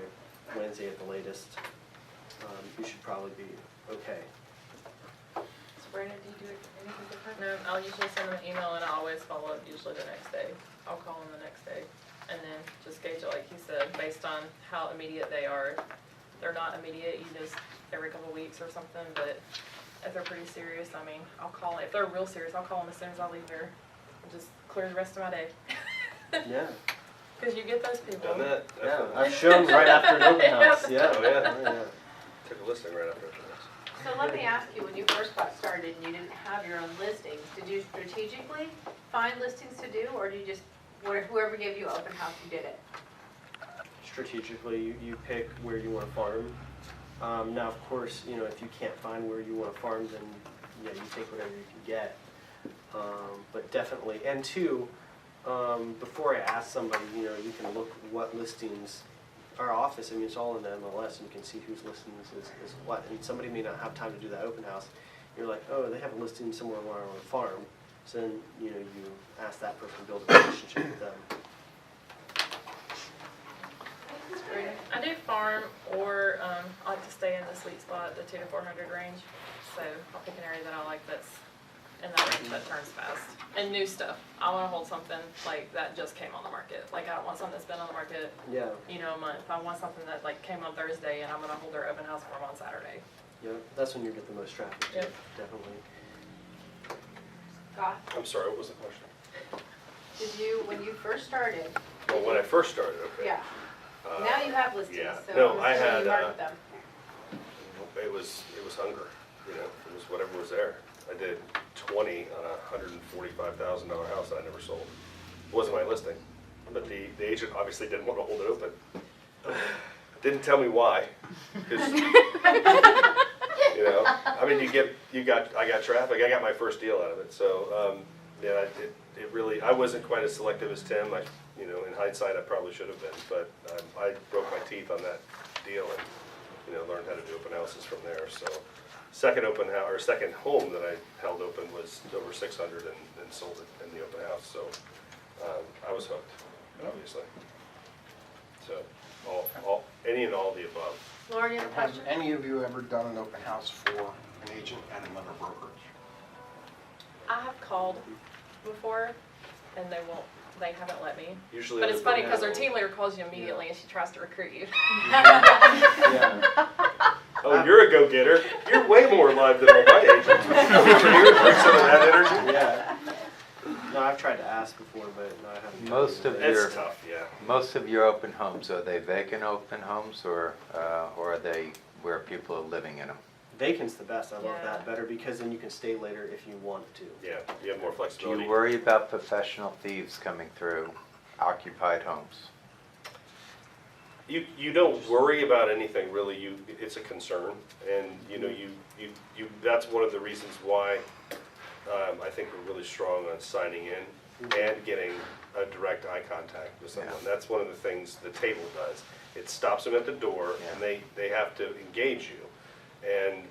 S3: Wednesday at the latest, you should probably be okay.
S1: So Brandon, do you do anything different?
S2: No, I'll usually send them an email and I always follow up usually the next day. I'll call them the next day and then just gauge it like you said, based on how immediate they are. They're not immediate, you just every couple of weeks or something, but if they're pretty serious, I mean, I'll call, if they're real serious, I'll call them as soon as I leave here. And just clear the rest of my day.
S3: Yeah.
S2: Cause you get those people.
S4: Done that,
S3: Yeah,
S4: definitely.
S3: I've shown right after an open house, yeah.
S4: Oh, yeah.
S3: Oh, yeah.
S4: Took a listing right after this.
S1: So let me ask you, when you first got started and you didn't have your own listings, did you strategically find listings to do, or do you just, whoever gave you open house, you did it?
S3: Strategically, you pick where you want to farm. Now, of course, you know, if you can't find where you want to farm, then yeah, you take whatever you can get. But definitely, and two, before I ask somebody, you know, you can look what listings, our office, I mean, it's all in the MLS, and you can see whose listings is what. And somebody may not have time to do that open house. You're like, oh, they have a listing somewhere where I want to farm. So then, you know, you ask that person, build a relationship with them.
S2: I do farm, or I like to stay in the sweet spot, the 200 to 400 range. So I'll pick an area that I like that's in that range that turns fast. And new stuff. I want to hold something like that just came on the market. Like I don't want something that's been on the market,
S3: Yeah,
S2: you know, a month. I want something that like came on Thursday and I'm going to hold their open house for them on Saturday.
S3: yeah, that's when you get the most traffic, too,
S2: Yep.
S3: definitely.
S1: Goth,
S4: I'm sorry, what was the question?
S1: did you, when you first started,
S4: Well, when I first started, okay.
S1: yeah, now you have listings,
S4: yeah.
S1: so
S4: No, I
S1: I'm assuming
S4: had,
S1: you market them.
S4: It was hunger, you know, it was whatever was there. I did 20 on a $145,000 house that I never sold. It wasn't my listing, but the agent obviously didn't want to hold it open. Didn't tell me why, 'cause, you know, I mean, I got traffic, I got my first deal out of it, so, yeah, it really, I wasn't quite as selective as Tim. You know, in hindsight, I probably should have been, but I broke my teeth on that deal and, you know, learned how to do open houses from there, so. Second home that I held open was over 600 and sold it in the open house, so, I was hooked, obviously. So, any and all the above.
S1: Lauren, you have a
S9: Has
S1: question?
S9: any of you ever done an open house for an agent and another brokerage?
S2: I have called before and they haven't let me.
S4: Usually.
S2: But it's
S4: the
S2: funny because
S4: broker
S2: their team leader calls you immediately and she tries to recruit you.
S3: Yeah.
S4: Oh, you're a go-getter. You're way more alive than all my agents. You bring some of that energy.
S3: Yeah. No, I've tried to ask before, but no, I haven't.
S5: Most of
S4: It's
S5: your,
S4: tough, yeah.
S5: most of your open homes, are they vacant open homes or are they where people are living in them?
S3: Vacant's the best. I love
S2: Yeah.
S3: that better because then you can stay later if you want to.
S4: Yeah, you have more
S5: Do
S4: flexibility.
S5: you worry about professional thieves coming through occupied homes?
S4: You don't worry about anything really. It's a concern, and you know that's one of the reasons why I think we're really strong on signing in and getting a direct eye contact with someone.
S5: Yeah.
S4: That's one of the things the table does. It stops them at the door, and they have to engage you. And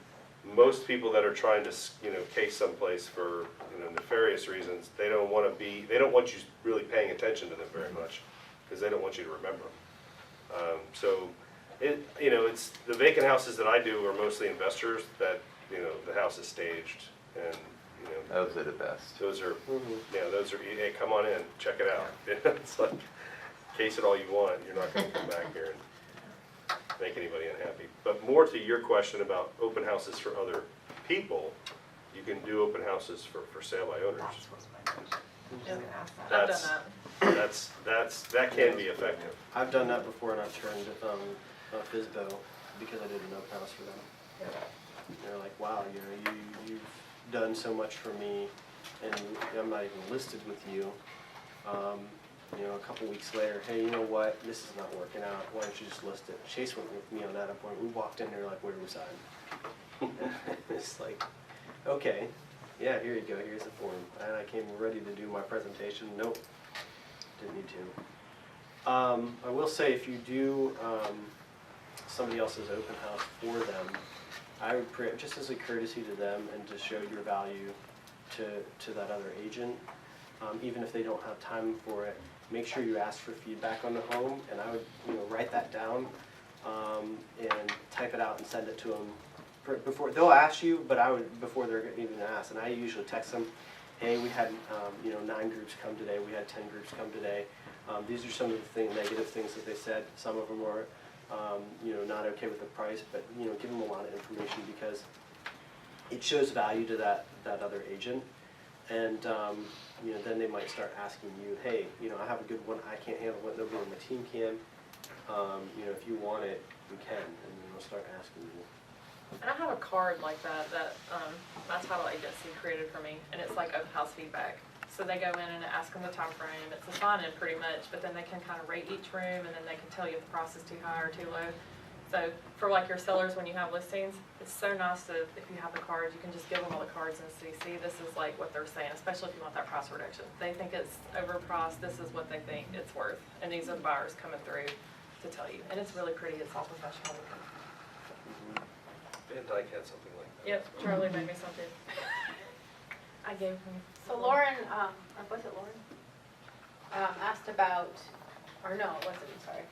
S4: most people that are trying to case someplace for nefarious reasons, they don't want you really paying attention to them very much because they don't want you to remember them. So, it's the vacant houses that I do are mostly investors that, the house is staged and,
S5: Those are the best.
S4: those are, hey, come on in, check it out. It's like, case it all you want, you're not gonna come back here and make anybody unhappy. But more to your question about open houses for other people, you can do open houses for sale by owners.
S2: I've done that.
S4: That can be effective.
S3: I've done that before and I've turned FISBO because I did an open house for them. They're like, wow, you've done so much for me and I'm not even listed with you. A couple weeks later, hey, you know what, this is not working out, why don't you just list it? Chase went with me on that appointment. We walked in there like, where do we sign? It's like, okay, yeah, here you go, here's the form. And I came ready to do my presentation. Nope, didn't need to. I will say if you do somebody else's open house for them, I would just as a courtesy to them and to show your value to that other agent, even if they don't have time for it, make sure you ask for feedback on the home, and I would, write that down, and type it out and send it to them. Before, they'll ask you, but I would, before they're even asked, and I usually text them, hey, we had, 9 groups come today, we had 10 groups come today. These are some of the negative things that they said. Some of them are, not okay with the price, but, give them a lot of information because it shows value to that other agent. And, then they might start asking you, hey, I have a good one, I can't handle it, nobody on my team can. If you want it, we can, and they'll start asking you.
S2: And I have a card like that my title agency created for me, and it's like open house feedback. So they go in and ask them the time frame. It's a sign-in pretty much, but then they can kind of rate each room, and then they can tell you if the price is too high or too low. So for like your sellers, when you have listings, it's so nice to, if you have the cards, you can just give them all the cards and see, this is like what they're saying, especially if you want that price reduction. They think it's overpriced, this is what they think it's worth. And these are the buyers coming through to tell you. And it's really pretty, it's all professional looking.
S4: Van Dyke had something like that.
S2: Yep, Charlie made me something. I gave him.
S1: So Lauren, or was it Lauren? Asked about, or no, it wasn't, I'm sorry.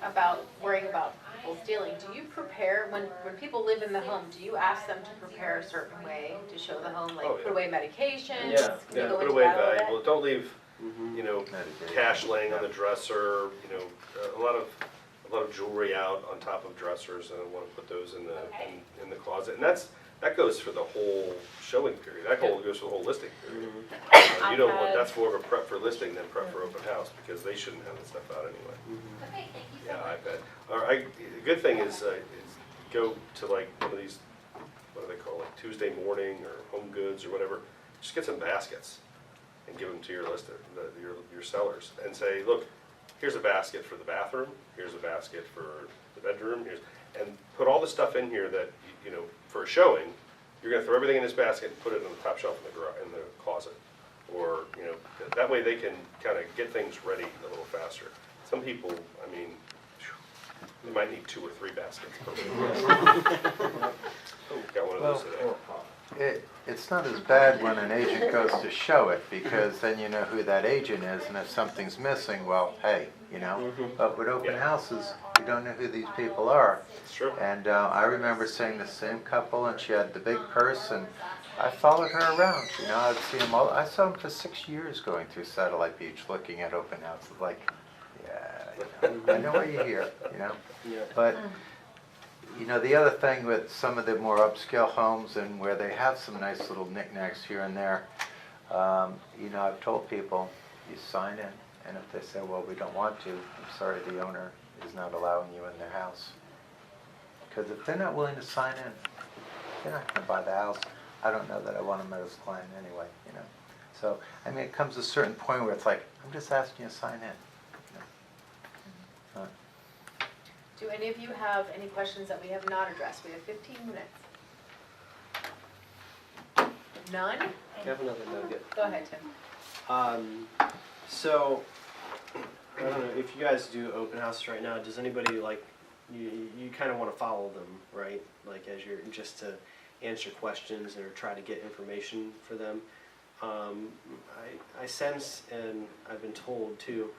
S1: About worrying about people stealing. Do you prepare, when people live in the home, do you ask them to prepare a certain way to show the home, like
S4: Oh, yeah.
S1: put away medications?
S3: Yeah,
S1: Can you go
S4: Put
S1: into
S4: away
S1: that a little bit?
S4: valuable, don't leave,
S5: Medication.
S4: cash laying on the dresser, a lot of jewelry out on top of dressers, and I want to put those in the closet. And that goes for the whole showing period. That goes for the whole listing period. You don't want, that's more of a prep for listing than prep for open house, because they shouldn't have that stuff out anyway.
S10: Okay, thank you so
S4: Yeah,
S10: much.
S4: iPad. All right, the good thing is go to like one of these, what do they call it, Tuesday morning or Home Goods or whatever. Just get some baskets and give them to your lister, your sellers, and say, look, here's a basket for the bathroom, here's a basket for the bedroom, and put all the stuff in here that, for a showing, you're gonna throw everything in this basket and put it on the top shelf in the closet. Or, that way they can kind of get things ready a little faster. Some people, they might need 2 or 3 baskets per week. Oh, got one of those today.
S5: It's not as bad when an agent goes to show it, because then you know who that agent is, and if something's missing, well, hey, But with open houses, you don't know who these people are.
S4: It's true.
S5: And I remember seeing the same couple, and she had the big purse, and I followed her around. I'd see them all. I saw them for 6 years going through Satellite Beach, looking at open houses. Like, yeah, I know why you're here.
S3: Yeah.
S5: But the other thing with some of the more upscale homes, and where they have some nice little knickknacks here and there, I've told people, you sign in, and if they say, well, we don't want to, I'm sorry, the owner is not allowing you in their house. Because if they're not willing to sign in, they're not going to buy the house. I don't know that I want them as a client anyway, So, it comes to a certain point where it's like, I'm just asking you to sign in.
S1: Do any of you have any questions that we have not addressed? We have 15 minutes. None?
S3: I have another nugget.
S1: Go ahead, Tim.
S3: So, I don't know, if you guys do open houses right now, does anybody you kind of want to follow them, right? Like as you're, just to answer questions or try to get information for them. I sense, and I've been told too,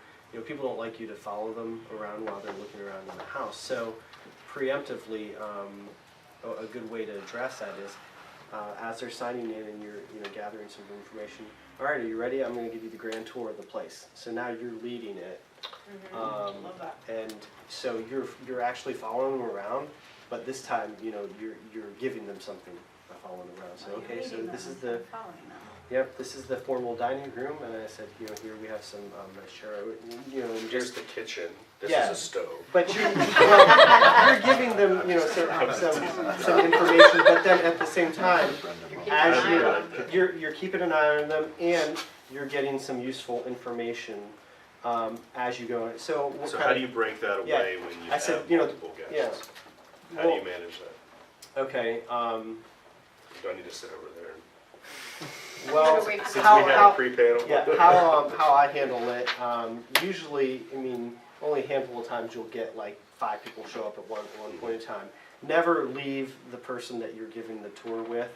S3: people don't like you to follow them around while they're looking around in the house. So preemptively, a good way to address that is, as they're signing in and you're gathering some information, all right, are you ready? I'm going to give you the grand tour of the place. So now you're leading it.
S1: Love that.
S3: And so you're actually following them around, but this time, you're giving them something by following them around. So, okay, so this is the, this is the formal dining room, and I said, here we have some nice chair, and
S4: Here's the kitchen, this
S3: Yeah.
S4: is a stove.
S3: but you're giving them, some information, but then at the same time, as you're keeping an eye on them, and you're getting some useful information as you go. So
S4: So how do you break that away when you
S3: I said,
S4: have multiple guests?
S3: yeah.
S4: How do
S3: Well,
S4: you manage that?
S3: Okay.
S4: Do I need to sit over there?
S3: Well,
S1: Wait,
S4: Since
S3: how
S4: we had
S3: how
S4: a pre-panel?
S3: yeah how I handle it. Usually, only a handful of times you'll get like 5 people show up at one point in time. Never leave the person that you're giving the tour with.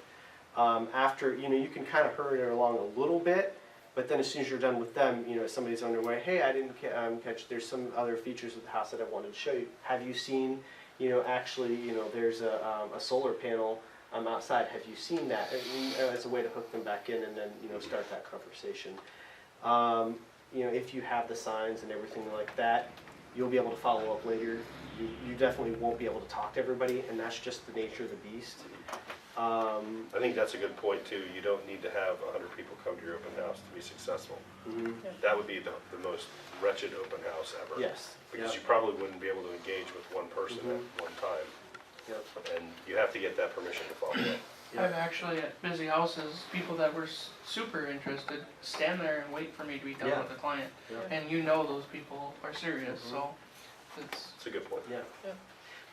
S3: After you can kind of hurry it along a little bit, But then as soon as you're done with them, somebody's on their way, hey, I didn't catch, there's some other features of the house that I wanted to show you. Have you seen, actually, there's a solar panel outside, have you seen that? As a way to hook them back in and then, start that conversation. If you have the signs and everything like that, you'll be able to follow up later. You definitely won't be able to talk to everybody, and that's just the nature of the beast.
S4: I think that's a good point too. You don't need to have 100 people come to your open house to be successful. That would be the most wretched open house ever.
S3: Yes.
S4: Because
S3: Yep.
S4: you probably wouldn't be able to engage with one person at one time.
S3: Yep.
S4: And you have to get that permission to follow up.
S8: I've actually, at busy houses, people that were super interested stand there and wait for me to be done
S3: Yeah.
S8: with the client.
S3: Yeah.
S8: And those people are serious, so it's,
S4: It's a good point.
S3: Yeah.
S2: Yeah.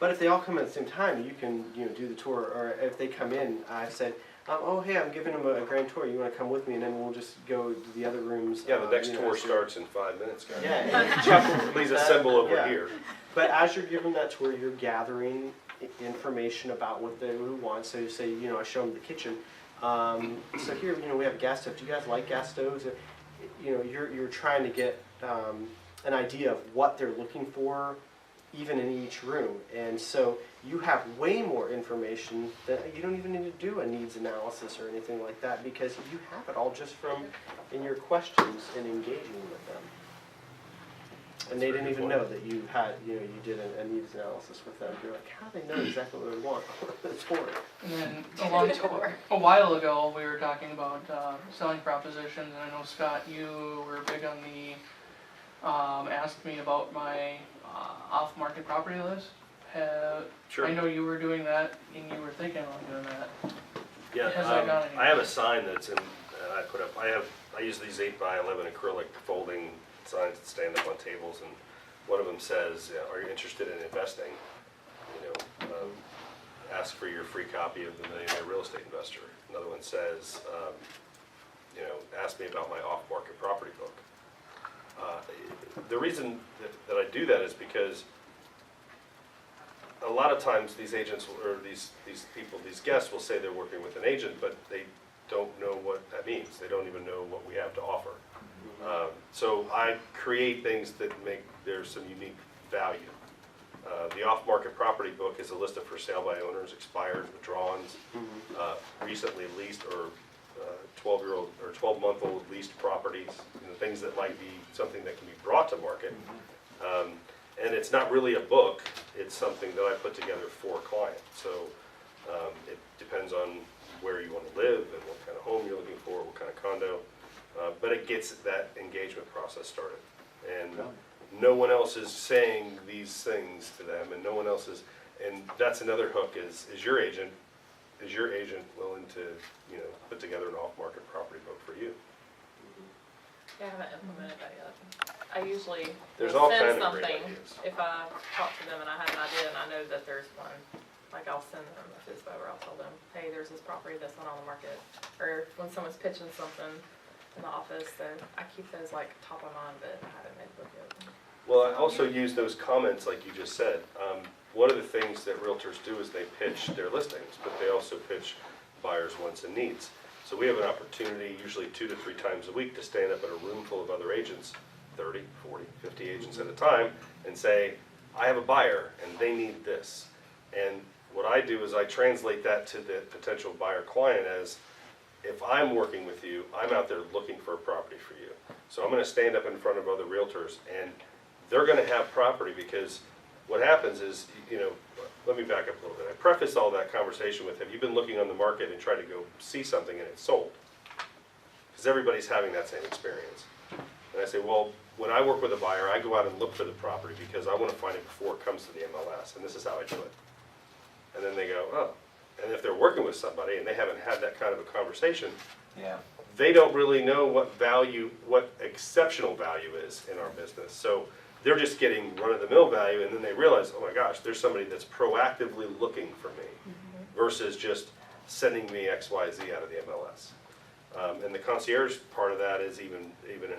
S3: But if they all come at the same time, you can, do the tour, or if they come in, I said, oh, hey, I'm giving them a grand tour, you wanna come with me, and then we'll just go to the other rooms.
S4: Yeah, the next tour
S3: as you're-
S4: starts in 5 minutes, guys.
S3: Yeah, and Chuck,
S4: Please assemble over
S3: yeah.
S4: here.
S3: But as you're giving that tour, you're gathering information about what they would want. So you say, I show them the kitchen. So here, we have a gas stove. Do you guys like gas stoves? You're trying to get an idea of what they're looking for, even in each room. And so you have way more information that you don't even need to do a needs analysis or anything like that, because you have it all just from in your questions and engaging with them. And they didn't even know that you had, you did a needs analysis with them. You're like, how do they know exactly what they want? It's for it.
S8: and then
S1: Tour.
S8: a while ago, we were talking about selling propositions, and I know, Scott, you were big on asked me about my off-market property list.
S4: Sure.
S8: I know you were doing that, and you were thinking about doing that.
S4: Yeah,
S8: Has that gone
S4: I have a sign that's in, I put up, I use these 8x11 acrylic folding signs that stand up on tables, and one of them says, are you interested in investing? Ask for your free copy of the Millionaire Real Estate Investor. Another one says, ask me about my off-market property book. The reason that I do that is because a lot of times these agents or these people, these guests will say they're working with an agent, but they don't know what that means. They don't even know what we have to offer. So I create things that make there's some unique value. The off-market property book is a list of for sale by owners, expired, withdrawals, recently leased or 12-year-old or 12-month-old leased properties, things that might be something that can be brought to market. And it's not really a book, it's something that I put together for a client. So it depends on where you want to live and what kind of home you're looking for, what kind of condo. But it gets that engagement process started. And no one else is saying these things to them, and no one else is, and that's another hook is your agent willing to, put together an off-market property book for you?
S2: Yeah, I haven't implemented that yet. I usually
S4: There's
S2: will
S4: all
S2: send
S4: kind of great
S2: something
S4: ideas.
S2: if I talk to them and I have an idea and I know that there's one. Like I'll send them a FISBO or I'll tell them, hey, there's this property that's not on the market. Or when someone's pitching something in the office, so I keep those like top of mind, but I haven't made the book yet.
S4: Well, I also use those comments like you just said. One of the things that realtors do is they pitch their listings, but they also pitch buyers' wants and needs. So we have an opportunity, usually 2 to 3 times a week, to stand up in a room full of other agents, 30, 40, 50 agents at a time, and say, I have a buyer and they need this. And what I do is I translate that to the potential buyer client as, if I'm working with you, I'm out there looking for a property for you. So I'm gonna stand up in front of other realtors and they're gonna have property, because what happens is, let me back up a little bit. I preface all that conversation with, have you been looking on the market and tried to go see something and it's sold? Because everybody's having that same experience. And I say, well, when I work with a buyer, I go out and look for the property because I want to find it before it comes to the MLS, and this is how I do it. And then they go, oh. And if they're working with somebody and they haven't had that kind of a conversation,
S5: Yeah.
S4: they don't really know what exceptional value is in our business. So they're just getting run-of-the-mill value, and then they realize, oh my gosh, there's somebody that's proactively looking for me versus just sending me XYZ out of the MLS. And the concierge part of that is even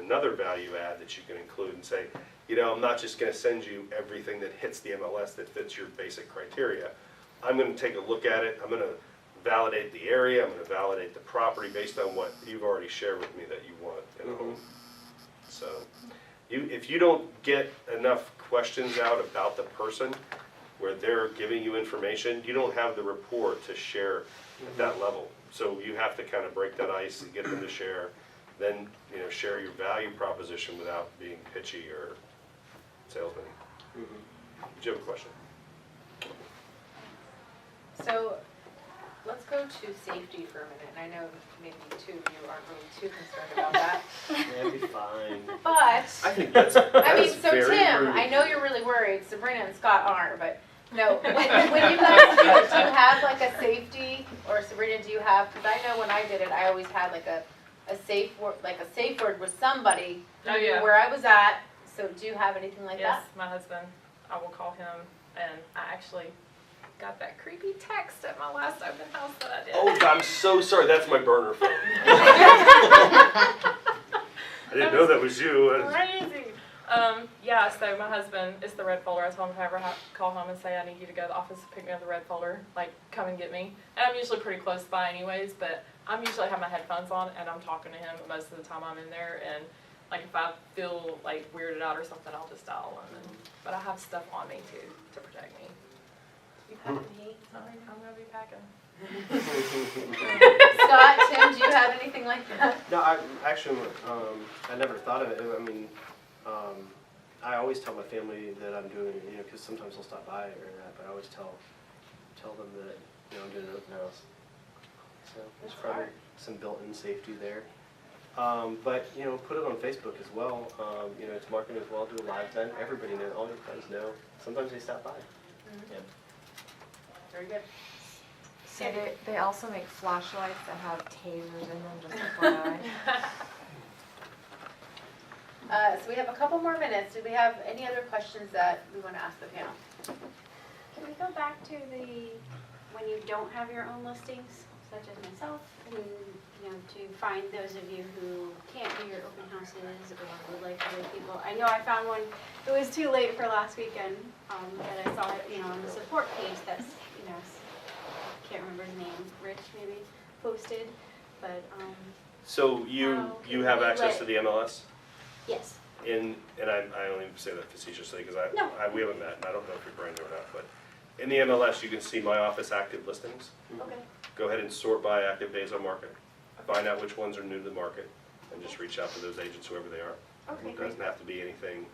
S4: another value add that you can include and say, I'm not just going to send you everything that hits the MLS that fits your basic criteria. I'm going to take a look at it. I'm going to validate the area, I'm gonna validate the property based on what you've already shared with me that you want in a home. So, if you don't get enough questions out about the person where they're giving you information, you don't have the rapport to share at that level. So you have to kind of break that ice and get them to share, then, you know, share your value proposition without being pitchy or salesman. Do you have a question?
S1: So, let's go to safety for a minute, and I know maybe two of you aren't really too concerned about that,
S3: Yeah, it'd be fine.
S1: but,
S4: I think that's,
S1: I mean, so Tim, I know you're really worried, Sabrina and Scott aren't, but, no, when you guys do you have like a safety, or Sabrina, do you have, because I know when I did it, I always had like a safe word with somebody who
S2: Oh,
S1: knew
S2: yeah.
S1: where I was at, so do you have anything like
S2: Yes,
S1: that?
S2: my husband, I will call him, and I actually got that creepy text at my last open house that I did.
S4: oh, I'm so sorry, that's my burner phone. I didn't know that was you.
S2: Crazy. Yeah, so my husband is the red folder. I told him if I ever call home and say I need you to go to the office to pick me up the red folder, like come and get me. And I'm usually pretty close by anyways, but I'm usually have my headphones on and I'm talking to him most of the time I'm in there. And like if I feel like weirded out or something, I'll just dial him. But I have stuff on me too to protect me.
S1: You packing heat?
S2: Sorry, I'm gonna be packing.
S1: Scott, Tim, do you have anything like that?
S3: No, I actually, I never thought of it. I mean, I always tell my family that I'm doing, you know, because sometimes they'll stop by or that, but I always tell them that, you know, I'm doing an open house. So there's probably some built-in safety there. But, you know, put it on Facebook as well. You know, it's marketing as well. Do a live event. Everybody knows, all your friends know. Sometimes they stop by. Yeah.
S1: Very good.
S10: So they also make flashlights that have tasers in them, just FYI.
S1: So we have a couple more minutes. Do we have any other questions that we want to ask the panel?
S11: Can we go back to when you don't have your own listings, such as myself, and, you know, to find those of you who can't do your open houses or would like other people? I know I found one, it was too late for last weekend, that I saw it, you know, on the support page that's, you know, I can't remember his name, Rich maybe, posted, but,
S4: So you
S11: can
S4: have
S11: we
S4: access
S11: let-
S4: to the MLS?
S11: yes.
S4: And I only say that facetiously because
S11: No.
S4: we haven't met, and I don't know if you're brand new or not, but in the MLS, you can see my office active listings.
S11: Okay.
S4: Go ahead and sort by active days on market. Find out which ones are new to the market, and just reach out to those agents, whoever they are.
S11: Okay,
S4: It
S11: great.
S4: doesn't have to be anything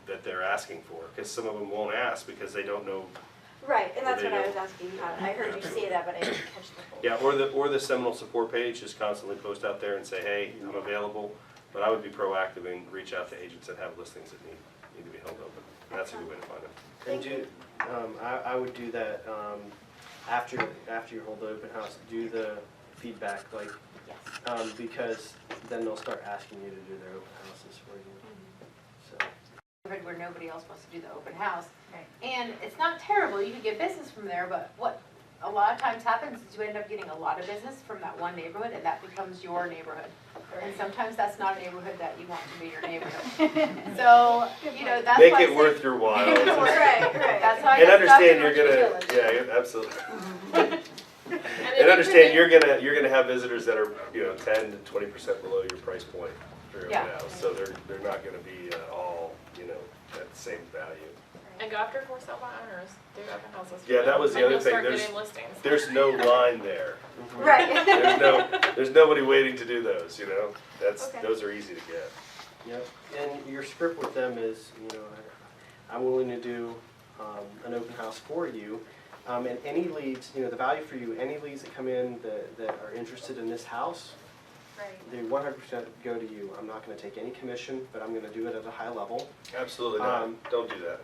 S4: that they're asking for, because some of them won't ask because they don't know.
S11: Right, and that's
S4: They
S11: what I
S4: don't.
S11: was asking about. I heard you say that, but I didn't catch the whole.
S4: Yeah, or the Seminole support page, just constantly post out there and say, hey, I'm available. But I would be proactive and reach out to agents that have listings that need to be held open. And that's a good way to find them.
S3: And do, I would do that after you hold the open house. Do the feedback, like,
S11: Yes.
S3: because then they'll start asking you to do their open houses for you. So
S1: Neighborhood where nobody else wants to do the open house.
S10: Right.
S1: And it's not terrible, you can get business from there, but what a lot of times happens is you end up getting a lot of business from that one neighborhood and that becomes your neighborhood. And sometimes that's not a neighborhood that you want to be your neighborhood. So, you know, that's why.
S4: Make it worth your while.
S1: Right, That's how I
S4: And
S1: got stuck
S4: understand
S1: in
S4: you're
S1: Orchard
S4: gonna,
S1: Village.
S4: yeah, absolutely. And understand you're gonna have visitors that are, 10 to 20% below your price point for your open
S1: Yeah.
S4: house. So they're not gonna be all, at the same value.
S2: And go after for sale by owners. Do open houses. for
S4: Yeah, that
S2: them,
S4: was the
S2: and
S4: other
S2: you'll
S4: thing.
S2: start
S4: There's-
S2: getting listings.
S4: There's no line there.
S11: Right.
S4: There's nobody waiting to do those,
S11: Okay.
S4: Those are easy to get.
S3: Yep, and your script with them is, I'm willing to do an open house for you, and any leads, the value for you, any leads that come in that are interested in this house,
S11: Right.
S3: they 100% go to you. I'm not going to take any commission, but I'm going to do it at a high level.
S4: Absolutely not. Don't do that.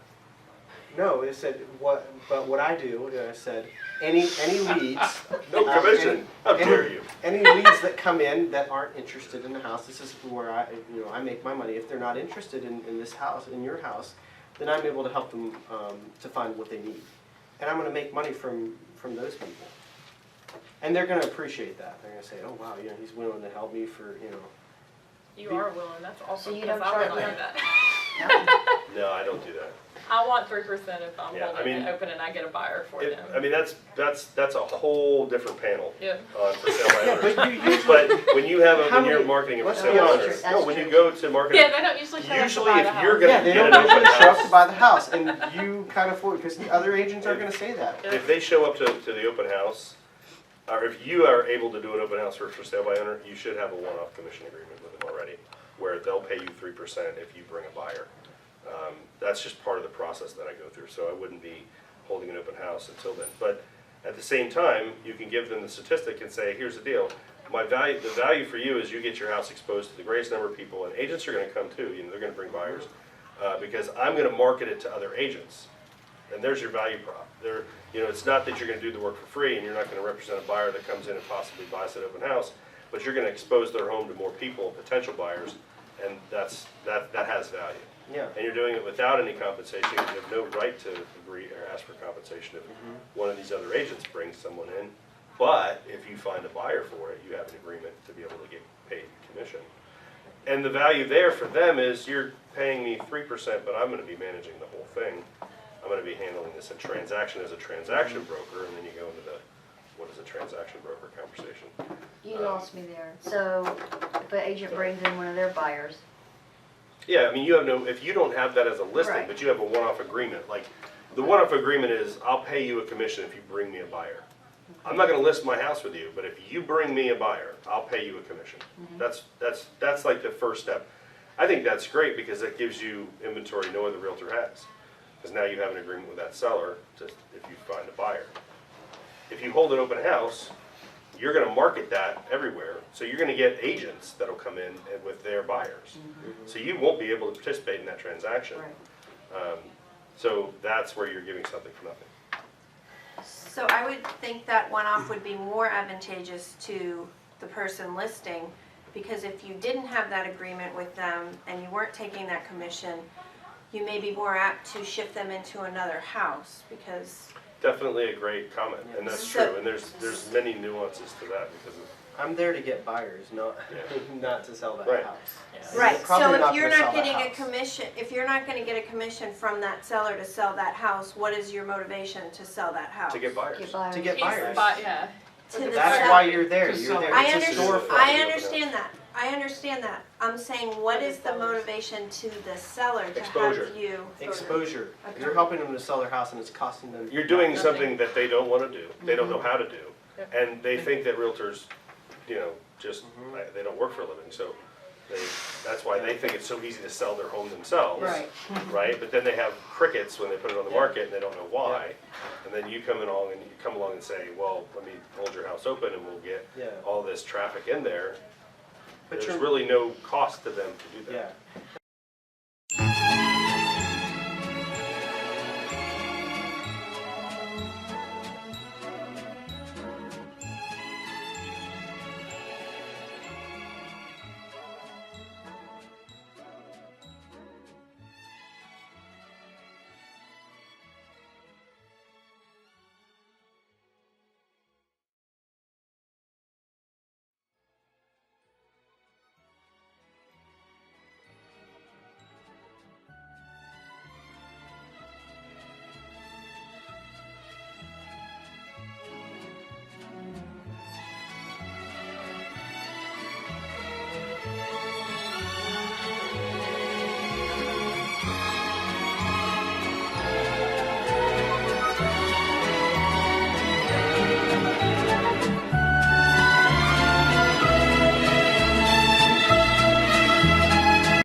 S3: No, it said but what I do, I said any leads.
S4: No commission. How dare you?
S3: Any leads that come in that aren't interested in the house, this is where I make my money. If they're not interested in this house, in your house, then I'm able to help them to find what they need, and I'm going to make money from those people, and they're going to appreciate that. They're going to say, oh wow, he's willing to help me for
S2: You are willing, that's awesome.
S10: So you
S2: because
S10: don't
S2: I would
S10: charge
S2: do
S10: them?
S2: that.
S4: No, I don't do that.
S2: I want 3% if I'm
S4: Yeah, I
S2: holding
S4: mean,
S2: it open and I get a buyer for them.
S4: I mean, that's a whole different panel
S2: Yep.
S4: on for sale by
S3: Yeah,
S4: owners.
S3: but you usually,
S4: But when you have,
S3: How
S4: when you're
S3: many-
S4: marketing it for
S3: let's
S4: sale
S3: be
S4: by
S3: honest,
S4: owners,
S3: that's
S4: no, when you
S3: true.
S4: go to market,
S2: Yeah, they don't usually show us to
S4: usually
S2: buy the
S4: if you're
S2: house.
S4: gonna
S3: yeah, they
S4: get
S3: don't
S4: an open
S3: usually show up to
S4: house,
S3: buy the house, and you kind of, because the other agents are gonna say that.
S4: if they show up to the open house, or if you are able to do an open house for sale by owner, you should have a one-off commission agreement with them already, where they'll pay you 3% if you bring a buyer. That's just part of the process that I go through, so I wouldn't be holding an open house until then. But at the same time, you can give them the statistic and say, here's the deal. The value for you is you get your house exposed to the greatest number of people, and agents are gonna come too, you know, they're gonna bring buyers, because I'm gonna market it to other agents. And there's your value prop. You know, it's not that you're gonna do the work for free and you're not gonna represent a buyer that comes in and possibly buys that open house, but you're gonna expose their home to more people, potential buyers, and that has value.
S3: Yeah.
S4: And you're doing it without any compensation. You have no right to agree or ask for compensation if one of these other agents brings someone in. But if you find a buyer for it, you have an agreement to be able to get paid commission. And the value there for them is you're paying me 3%, but I'm gonna be managing the whole thing. I'm gonna be handling this in transaction as a transaction broker, and then you go into the, what is a transaction broker conversation?
S12: You lost me there. So if an agent brings in one of their buyers,
S4: Yeah, I mean, you have no, if you don't have that as a listing,
S12: Right.
S4: but you have a one-off agreement, like, the one-off agreement is, I'll pay you a commission if you bring me a buyer. I'm not gonna list my house with you, but if you bring me a buyer, I'll pay you a commission. That's like the first step. I think that's great because that gives you inventory no other realtor has. Because now you have an agreement with that seller to, if you find a buyer. If you hold an open house, you're gonna market that everywhere, so you're gonna get agents that'll come in and with their buyers. So you won't be able to participate in that transaction.
S12: right?
S4: So that's where you're giving something for nothing.
S7: So I would think that one-off would be more advantageous to the person listing, because if you didn't have that agreement with them and you weren't taking that commission, you may be more apt to shift them into another house, because
S4: Definitely a great comment, and that's
S7: So-
S4: true, and there's many nuances to that because of,
S3: I'm there to get buyers, not,
S4: Yeah.
S3: not to sell that
S4: Right.
S3: house.
S2: Yeah.
S3: And
S7: right,
S3: you're probably
S7: so
S3: not
S7: if you're
S3: gonna
S7: not
S3: sell that
S7: getting a
S3: house.
S7: commission, if you're not gonna get a commission from that seller to sell that house, what is your motivation to sell that house?
S4: to get buyers.
S12: Get buyers.
S3: To get
S2: He's-
S3: buyers.
S2: But, yeah.
S7: To the
S3: That's
S7: seller.
S3: why you're there,
S8: To
S3: you're
S8: sell
S3: there,
S8: it.
S7: I
S3: it's a
S7: understand,
S3: storefront.
S7: I understand that, I understand that. I'm saying, what is the motivation to the seller to
S4: Exposure.
S7: have you?
S3: Exposure.
S7: Okay.
S3: You're helping them to sell their house and it's costing them.
S4: You're doing
S3: nothing.
S4: something that they don't wanna do, they don't know how to do,
S2: Yep.
S4: and they think that realtors, you know, just,
S3: Mhm.
S4: they don't work for a living, so that's why they think it's so easy to sell their home themselves.
S12: Right.
S4: Right, but then they have crickets when they put it on the
S3: Yeah.
S4: market and they don't know why. And then you come along and say, well, let me hold your house open and we'll get
S3: Yeah.
S4: all this traffic in there.
S3: But
S4: There's
S3: you're-
S4: really no cost to them to do
S3: Yeah,
S4: that.